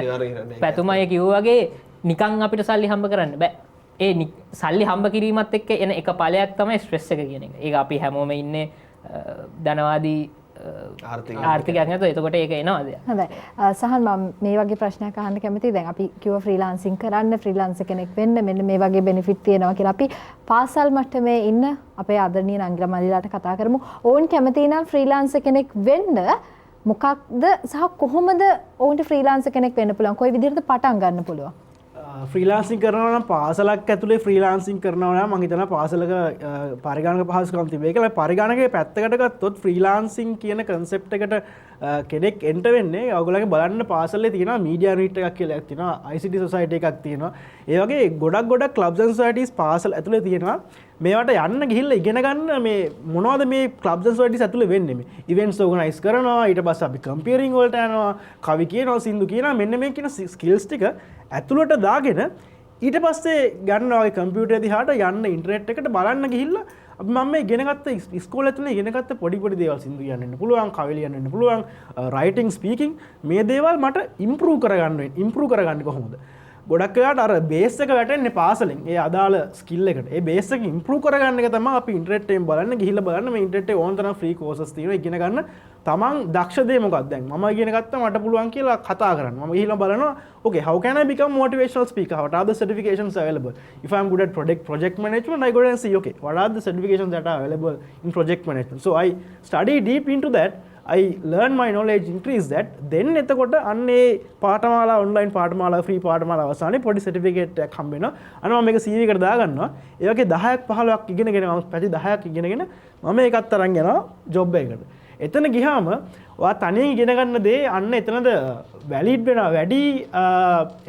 පැතුමයි කිව්වා වගේ නිකන් අපිට සල්ලි හම්බ කරන්න බෑ ඒ සල්ලි හම්බ කිරීමත් එක්ක එන එක ඵලයක් තමයි stress එක කියන එක ඒක අපි හැමෝම ඉන්නේ ධනවාදී ආර්ථිකයක් නැතුව එතකොට ඒක එනවාද? හොඳයි. සහන් මම මේ වගේ ප්‍රශ්නයක් අහන්න කැමතියි. දැන් අපි කිව්ව ෆ්‍රීලාන්සින් කරන්න, ෆ්‍රීලාන්සර් කෙනෙක් වෙන්න මෙන්න මේ වගේ බෙනිෆිට් තියෙනවා කියලා. අපි පාසල් මට්ටමේ ඉන්න අපේ ආදරණීය නංගිලා මල්ලිලාට කතා කරමු. ඕන් කැමති නම් ෆ්‍රීලාන්සර් කෙනෙක් වෙන්න මොකක්ද සහ කොහොමද ඔවුන්ට ෆ්‍රීලාන්සර් කෙනෙක් වෙන්න පුළුවන්? කොයි විදිහටද පටන් ගන්න පුළුවන්? ෆ්‍රීලාන්සින් කරනවා නම් පාසලක් ඇතුලේ ෆ්‍රීලාන්සින් කරනවා නම් මම හිතනවා පාසලක පරිගණක පහසුකම් තිබේ කියලා. පරිගණකයේ පැත්තකට ගත්තොත් ෆ්‍රීලාන්සින් කියන concept එකට කෙනෙක් එන්ටර් වෙන්නේ ඔයගොල්ලන්ගේ බලන්න පාසලේ තියෙනවා මීඩියා යුනිට් එකක් කියලා එකක් තියෙනවා, ICT සොසයිටි එකක් තියෙනවා. ඒ වගේ ගොඩක් clubs and societies පාසල් ඇතුලේ තියෙනවා. මේවට යන්න ගිහිල්ලා ඉගෙන ගන්න මේ මොනවද මේ clubs and societies ඇතුලේ වෙන්නේ, මේ events organize කරනවා, ඊට පස්සේ අපි comparing වලට යනවා, කවි කියනවා, සින්දු කියනවා, මෙන්න මේ කියන skills ටික ඇතුළට දාගෙන ඊට පස්සේ ගන්නවා වගේ කම්පියුටර් දිහාට යන්න ඉන්ටර්නෙට් එකට බලන්න ගිහිල්ලා අපි මම මේ ඉගෙනගත්ත ඉස්කෝලේ ඇතුලේ ඉගෙනගත්ත පොඩි දේවල් සින්දු කියන්න පුළුවන්, කවි ලියන්න වෙන්න පුළුවන්, රයිටිං ස්පීකින් මේ දේවල් මට ඉම්ප්‍රූව් කරගන්නේ කොහොමද? ගොඩක් වෙලාවට අර බේස් එක වැටෙන්නේ පාසලෙන්. ඒ අදාළ ස්කිල් එකට. ඒ බේස් එක ඉම්ප්‍රූව් කරගන්න එක තමයි අපි ඉන්ටර්නෙට් එකෙන් බලන්න ගිහිල්ලා බලන්න මේ ඉන්ටර්නෙට් එකේ ඕන තරම් ෆ්‍රී කෝසස් තියෙනවා. ඉගෙන ගන්න තමන් දක්ෂ දේ මොකක්ද? දැන් මම ඉගෙන ගත්තා මට පුළුවන් කියලා කතා කරන්න. මම ගිහිල්ලා බලනවා okay how can I become motivational speaker? What are the certifications available? If I'm good at project management, I go and see okay what are the certifications that are available in project management. So I study deep into that. I learn my knowledge, increase that. Then එතකොට අන්නේ පාඨමාලා online පාඨමාලා free පාඨමාලා අවසානයේ පොඩි certificate එකක් හම්බ වෙනවා. අන්න මම මේක CV එකට දාගන්නවා. ඒ වගේ 10ක් 15ක් ඉගෙනගෙන මම පැති 10ක් ඉගෙනගෙන මම ඒකත් අරන් යනවා job එකකට. එතන ගියාම ඔයා තනියෙන් ඉගෙන ගන්න දේ අන්න එතනද වැලිඩ් වෙනවා වැඩි.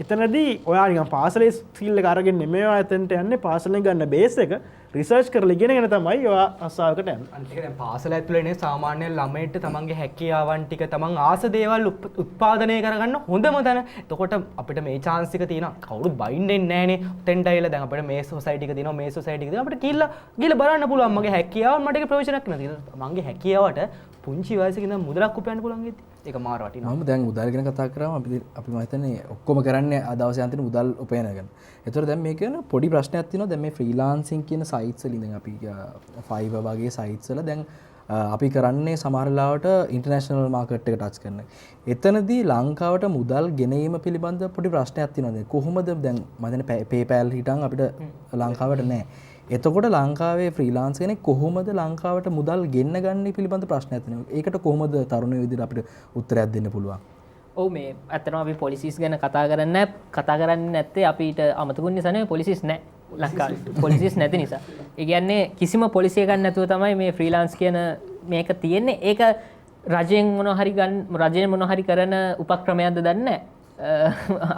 එතනදී ඔයා නිකන් පාසලේ ස්කිල් එක අරගෙන නෙමෙයි ඔයා එතනට යන්නේ. පාසලෙන් ගන්න බේස් එක රිසර්ච් කරලා ඉගෙනගෙන තමයි ඔයා අස්සාවකට යන්නේ. අනිත් එක දැන් පාසල ඇතුළේනේ සාමාන්‍ය ළමයින්ට තමන්ගේ හැකියාවන් ටික තමන් ආස දේවල් උත්පාදනය කරගන්න හොඳම තැන. එතකොට අපිට මේ chance එක තියෙනවා. කවුරුත් බයින්ඩ් වෙන්නේ නැහනේ. උතෙන්ට ඇවිල්ලා දැන් අපිට මේ සොසයිටි එක තියෙනවා, මේ සොසයිටි එක තියෙනවා. අපිට ගිහලා බලන්න පුළුවන් මගේ හැකියාව මට ඒක ප්‍රයෝජනක් නැති. මගේ හැකියාවට පුංචි වයසක ඉඳන් මුදලක් උපයන්න පුළුවන් ගෙද්දි. ඒක මාර වටිනවා. මම දැන් උදාල් ගැන කතා කරාම අපි මම හිතන්නේ ඔක්කොම කරන්නේ දවසේ අන්තිමට මුදල් උපයන ගැන. ඒතර දැන් මේක වෙන පොඩි ප්‍රශ්නයක් තියෙනවා. දැන් මේ ෆ්‍රීලාන්සින් කියන සයිට්ස් වලින් දැන් අපි Fiverr වගේ සයිට්ස් වල දැන් අපි කරන්නේ සමහර වෙලාවට ඉන්ටර්නැෂනල් මාකට් එක ටච් කරන. එතනදී ලංකාවට මුදල් ගෙනීම පිළිබඳ පොඩි ප්‍රශ්නයක් තියෙනවා. දැන් කොහොමද දැන් මම හිතන්නේ PayPal හිටන් අපිට ලංකාවට නැහැ. එතකොට ලංකාවේ ෆ්‍රීලාන්ස් කෙනෙක් කොහොමද ලංකාවට මුදල් ගෙන්න ගන්න පිළිබඳ ප්‍රශ්නයක් තියෙනවා. ඒකට කොහොමද තරුණ විදිහට අපිට උත්තරයක් දෙන්න පුළුවන්? ඔව් මේ ඇත්තටම අපි පොලිසිස් ගැන කතා කරන්නේ නැත්තේ අපිට අමතකුන් නිසා නෙවෙයි පොලිසිස් නැහැ ලංකාවේ. පොලිසිස් නැති නිසා. ඒ කියන්නේ කිසිම පොලිසියක් ගන්න නැතුව තමයි මේ ෆ්‍රීලාන්ස් කියන මේක තියෙන්නේ. ඒක රජයෙන් මොන හරි කරන උපක්‍රමයක්ද දන්නේ නැහැ.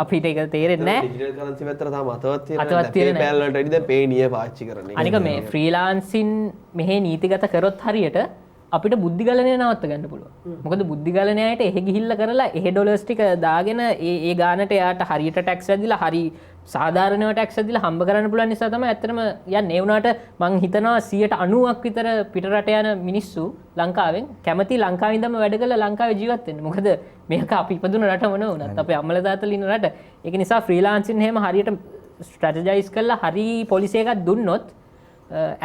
අපිට ඒක තේරෙන්නේ නැහැ. ඩිජිටල් කරන්සි පැත්තට තාම අතවත් තියෙන PayPal වලට වැඩි දැන් Payoneer පාවිච්චි කරන්නේ. අනික මේ ෆ්‍රීලාන්සින් මෙහි නීතිගත කරොත් හරියට අපිට බුද්ධි ගලනය නවත්ත ගන්න පුළුවන්. මොකද බුද්ධි ගලනයට එහෙ ගිහිල්ලා කරලා එහෙ ඩොලර්ස් ටික දාගෙන ඒ ගානට එයාට හරියට ටැක්ස් ඇදිලා හරි සාධාරණව ටැක්ස් ඇදිලා හම්බ කරන්න පුළුවන් නිසා තමයි ඇත්තටම යන්නේ. ඒ වුණාට මං හිතනවා 90%ක් විතර පිටරට යන මිනිස්සු ලංකාවෙන් කැමති ලංකාවේ ඉඳන්ම වැඩ කරලා ලංකාවේ ජීවත් වෙන්න. මොකද මේක අපි ඉපදුන රටම නෙවුණත් අපේ අම්මලා තාත්තලා ඉන්න රට. ඒක නිසා ෆ්‍රීලාන්සින් එහෙම හරියට ස්ට්‍රැටජයිස් කරලා හරි පොලිසි එකක් දුන්නොත්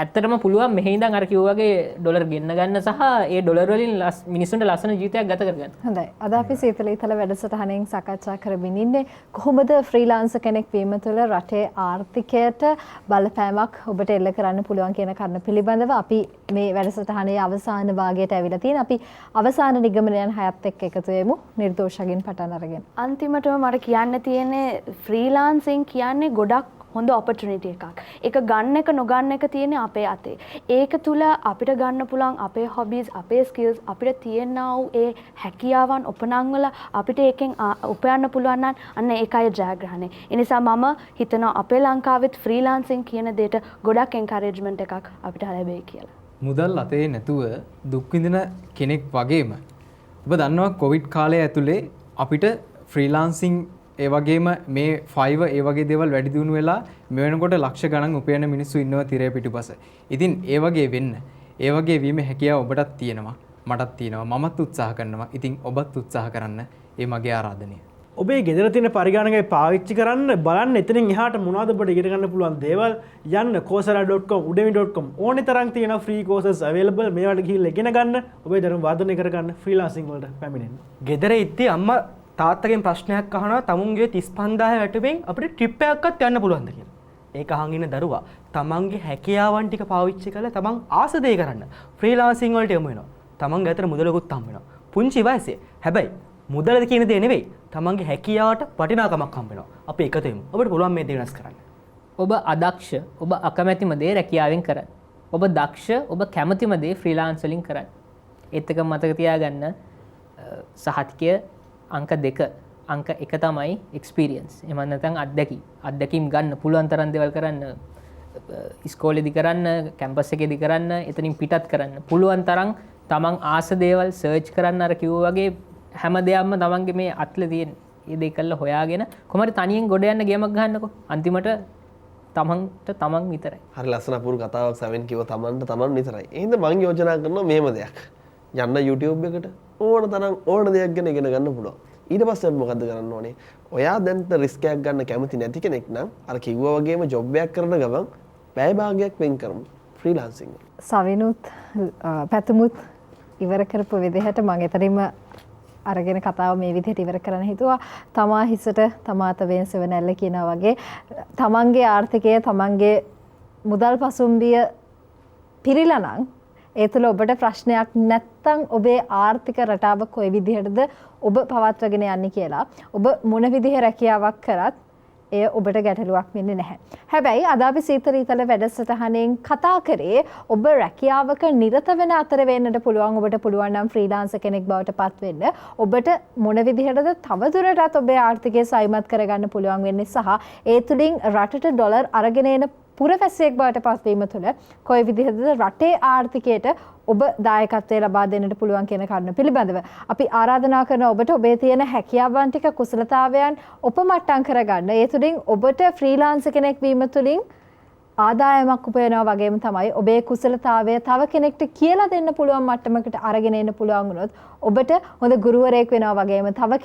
ඇත්තටම පුළුවන් මෙහි ඉඳන් අර කිව්වා වගේ ඩොලර් ගෙන්න ගන්න සහ ඒ ඩොලර් වලින් මිනිස්සුන්ට ලස්සන ජීවිතයක් ගත කරගන්න. හොඳයි. අද අපි සීතල ඊතල වැඩසටහනෙන් සාකච්ඡා කරමින් ඉන්නේ කොහොමද ෆ්‍රීලාන්සර් කෙනෙක් වීම තුළ රටේ ආර්ථිකයට බලපෑමක් ඔබට එල්ල කරන්න පුළුවන් කියන කරුණ පිළිබඳව අපි මේ වැඩසටහනේ අවසාන භාගයට ඇවිල්ලා තියෙනවා. අපි අවසාන නිගමනයන් 6ත් එක්ක එකතු වෙමු. නිර්දෝෂයෙන් පටන් අරගෙන. අන්තිමටම මට කියන්න තියෙන්නේ ෆ්‍රීලාන්සින් කියන්නේ ගොඩක් හොඳ ඔපචුනිටි එකක්. ඒක ගන්න එක නොගන්න එක තියෙන්නේ අපේ අතේ. ඒක තුල අපිට ගන්න පුළුවන් අපේ හොබීස්, අපේ ස්කිල්ස්, අපිට තියෙනා වූ ඒ හැකියාවන් උපනංවල අපිට ඒකෙන් උපයන්න පුළුවන් නම් අන්න ඒකයි ජයග්‍රහණය. ඒ නිසා මම හිතනවා අපේ ලංකාවෙත් ෆ්‍රීලාන්සින් කියන දෙයට ගොඩක් එන්කරේජ්මන්ට් එකක් අපිට ලැබෙයි කියලා. මුදල් අතේ නැතුව දුක් විඳින කෙනෙක් වගේම ඔබ දන්නවා කොවිඩ් කාලය ඇතුලේ අපිට ෆ්‍රීලාන්සින් ඒ වගේම මේ Fiverr ඒ වගේ දේවල් වැඩි දියුණු වෙලා මේ වෙනකොට ලක්ෂ ගණන් උපයන මිනිස්සු ඉන්නවා තිරය පිටුපස. ඉතින් ඒ වගේ වෙන්න. ඒ වගේ වීමේ හැකියාව ඔබටත් තියෙනවා. මටත් තියෙනවා. මමත් උත්සාහ කරනවා. ඉතින් ඔබත් උත්සාහ කරන්න. ඒ මගේ ආරාධනය. ඔබේ ගෙදර තියෙන පරිගණකය පාවිච්චි කරන්න බලන්න එතනින් එහාට මොනවද ඔබට ඉගෙන ගන්න පුළුවන් දේවල් යන්න coursera.com udemy.com ඕනේ තරම් තියෙන free courses available මේවට ගිහිල්ලා ඉගෙන ගන්න ඔබේ දැනුම වර්ධනය කරගන්න freelancing වලට පැමිණෙන්න. ගෙදර ඉද්දි අම්මා තාත්තගෙන් ප්‍රශ්නයක් අහනවා තමුන්ගේ 35000 වැටුපෙන් අපිට ට්‍රිප් එකක්වත් යන්න පුළුවන්ද කියලා. ඒක අහන් ඉන්න දරුවා තමන්ගේ හැකියාවන් ටික පාවිච්චි කරලා තමන් ආස දේ කරන්න ෆ්‍රීලාන්සින් වලට යමු වෙනවා. තමන්ගේ අතර මුදලකුත් හම්බ වෙනවා. පුංචි වයසේ. හැබැයි මුදලද කියන දේ නෙවෙයි. තමන්ගේ හැකියාවට වටිනාකමක් හම්බ වෙනවා. අපි එකතු වෙමු. ඔබට පුළුවන් මේ දේ වෙනස් කරන්න. ඔබ අදක්ෂ, ඔබ අකමැතිම දේ රැකියාවෙන් කරන්න. ඔබ දක්ෂ, ඔබ කැමතිම දේ ෆ්‍රීලාන්ස් වලින් කරන්න. ඒත් එක මතක තියාගන්න සහතිකය අංක 2 අංක 1 තමයි එක්ස්පීරියන්ස්. එහෙම නැත්නම් අත්දැකීම් ගන්න පුළුවන් තරම් දේවල් කරන්න. ඉස්කෝලේදී කරන්න, කැම්පස් එකේදී කරන්න, එතනින් පිටත් කරන්න. පුළුවන් තරම් තමන් ආස දේවල් සර්ච් කරන්න අර කිව්වා වගේ හැම දෙයක්ම තමන්ගේ මේ අත්ල තියෙන. ඒ දේ කළා හොයාගෙන කොහමද තනියෙන් ගොඩ යන්න ගේමක් ගහන්නකෝ. අන්තිමට තමන් විතරයි. හරි ලස්සන අපූර්ව කතාවක් සවෙන් කිව්ව තමන් විතරයි. එහෙනම් මම යෝජනා කරනවා මෙහෙම දෙයක්. යන්න YouTube එකට ඕන තරම් ඕන දෙයක් ගැන ඉගෙන ගන්න පුළුවන්. ඊට පස්සේ මොකද්ද කරන්න ඕනේ? ඔයා දැන් රිස්ක් එකක් ගන්න කැමති නැති කෙනෙක් නම් අර කිව්වා වගේම ජොබ් එකක් කරන ගමන් පැය භාගයක් වෙන් කරමු ෆ්‍රීලාන්සින්. සවිනුත් පැතුමුත් ඉවර කරපු විදිහට මම එතනින්ම අරගෙන කතාව මේ විදිහට ඉවර කරන්න හිතුවා. තමා හිසට තමාත වෙන සෙවණැල්ල කියනවා වගේ තමන්ගේ ආර්ථිකය තමන්ගේ මුදල් පසුම්බිය පිරීලා නම් ඒ තුළ ඔබට ප්‍රශ්නයක් නැත්තම් ඔබේ ආර්ථික රටාව කොයි විදිහටද ඔබ පවත්වාගෙන යන්නේ කියලා ඔබ මොන විදිහේ රැකියාවක් කරත් එය ඔබට ගැටලුවක් වෙන්නේ නැහැ. හැබැයි අද අපි සීතල ඊතල වැඩසටහනෙන් කතා කරේ ඔබ රැකියාවක නිරත වෙන අතර වෙන්නට පුළුවන් ඔබට පුළුවන් නම් ෆ්‍රීලාන්සර් කෙනෙක් බවට පත් වෙන්න. ඔබට මොන විදිහටද තවදුරටත් ඔබේ ආර්ථිකය සයිමත් කරගන්න පුළුවන් වෙන්නේ සහ ඒ තුලින් රටට ඩොලර් අරගෙන එන පුරවැසියෙක් බවට පත්වීම තුළ කොයි විදිහටද රටේ ආර්ථිකයට ඔබ දායකත්වය ලබා දෙන්නට පුළුවන් කියන කරුණ පිළිබඳව අපි ආරාධනා කරන ඔබට ඔබේ තියෙන හැකියාවන් ටික කුසලතාවයන් උපමට්ටම් කරගන්න. ඒ තුළින් ඔබට ෆ්‍රීලාන්සර් කෙනෙක් වීම තුළින් ආදායමක් උපයනවා වගේම තමයි ඔබේ කුසලතාවය තව කෙනෙක්ට කියලා දෙන්න පුළුවන් මට්ටමකට අරගෙන එන්න පුළුවන් වුණොත් ඔබට හොඳ ගුරුවරයෙක් වෙනවා වගේම තව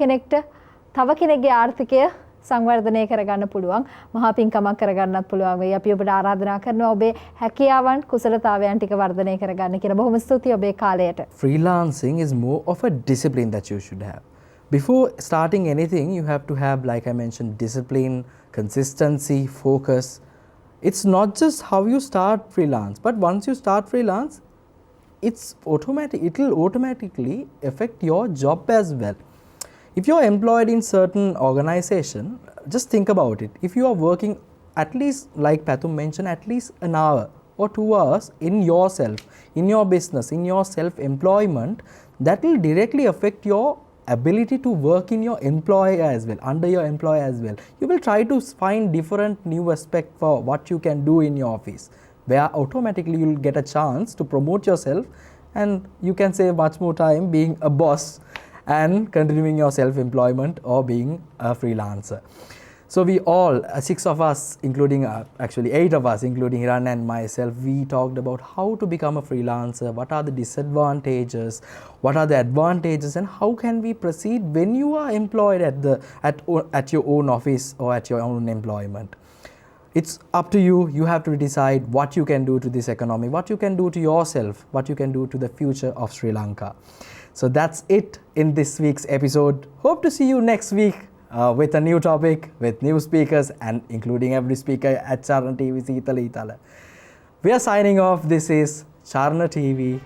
කෙනෙක්ගේ ආර්ථිකය සංවර්ධනය කරගන්න පුළුවන් මහා පින්කමක් කරගන්නත් පුළුවන් වෙයි. අපි ඔබට ආරාධනා කරනවා ඔබේ හැකියාවන් කුසලතාවයන් ටික වර්ධනය කරගන්න කියලා. බොහොම ස්තුතියි ඔබේ කාලයට. Freelancing is more of a discipline that you should have. Before starting anything, you have to have, like I mentioned, discipline, consistency, focus. It's not just how you start freelance, but once you start freelance, it will automatically affect your job as well. If you are employed in certain organization, just think about it. If you are working at least, like Pathum mentioned, at least an hour or 2 hours in yourself, in your business, in your self-employment, that will directly affect your ability to work in your employer as well, under your employer as well. You will try to find different new aspect for what you can do in your office, where automatically you will get a chance to promote yourself and you can save much more time being a boss and continuing your self-employment or being a freelancer. So we all, 6 of us, including actually 8 of us, including Hiran and myself, we talked about how to become a freelancer, what are the disadvantages, what are the advantages, and how can we proceed when you are employed at your own office or at your own employment. It's up to you. You have to decide what you can do to this economy, what you can do to yourself, what you can do to the future of Sri Lanka. So that's it in this week's episode. Hope to see you next week with a new topic, with new speakers, and including every speaker at Charana TV Eathala. We are signing off. This is Charana TV.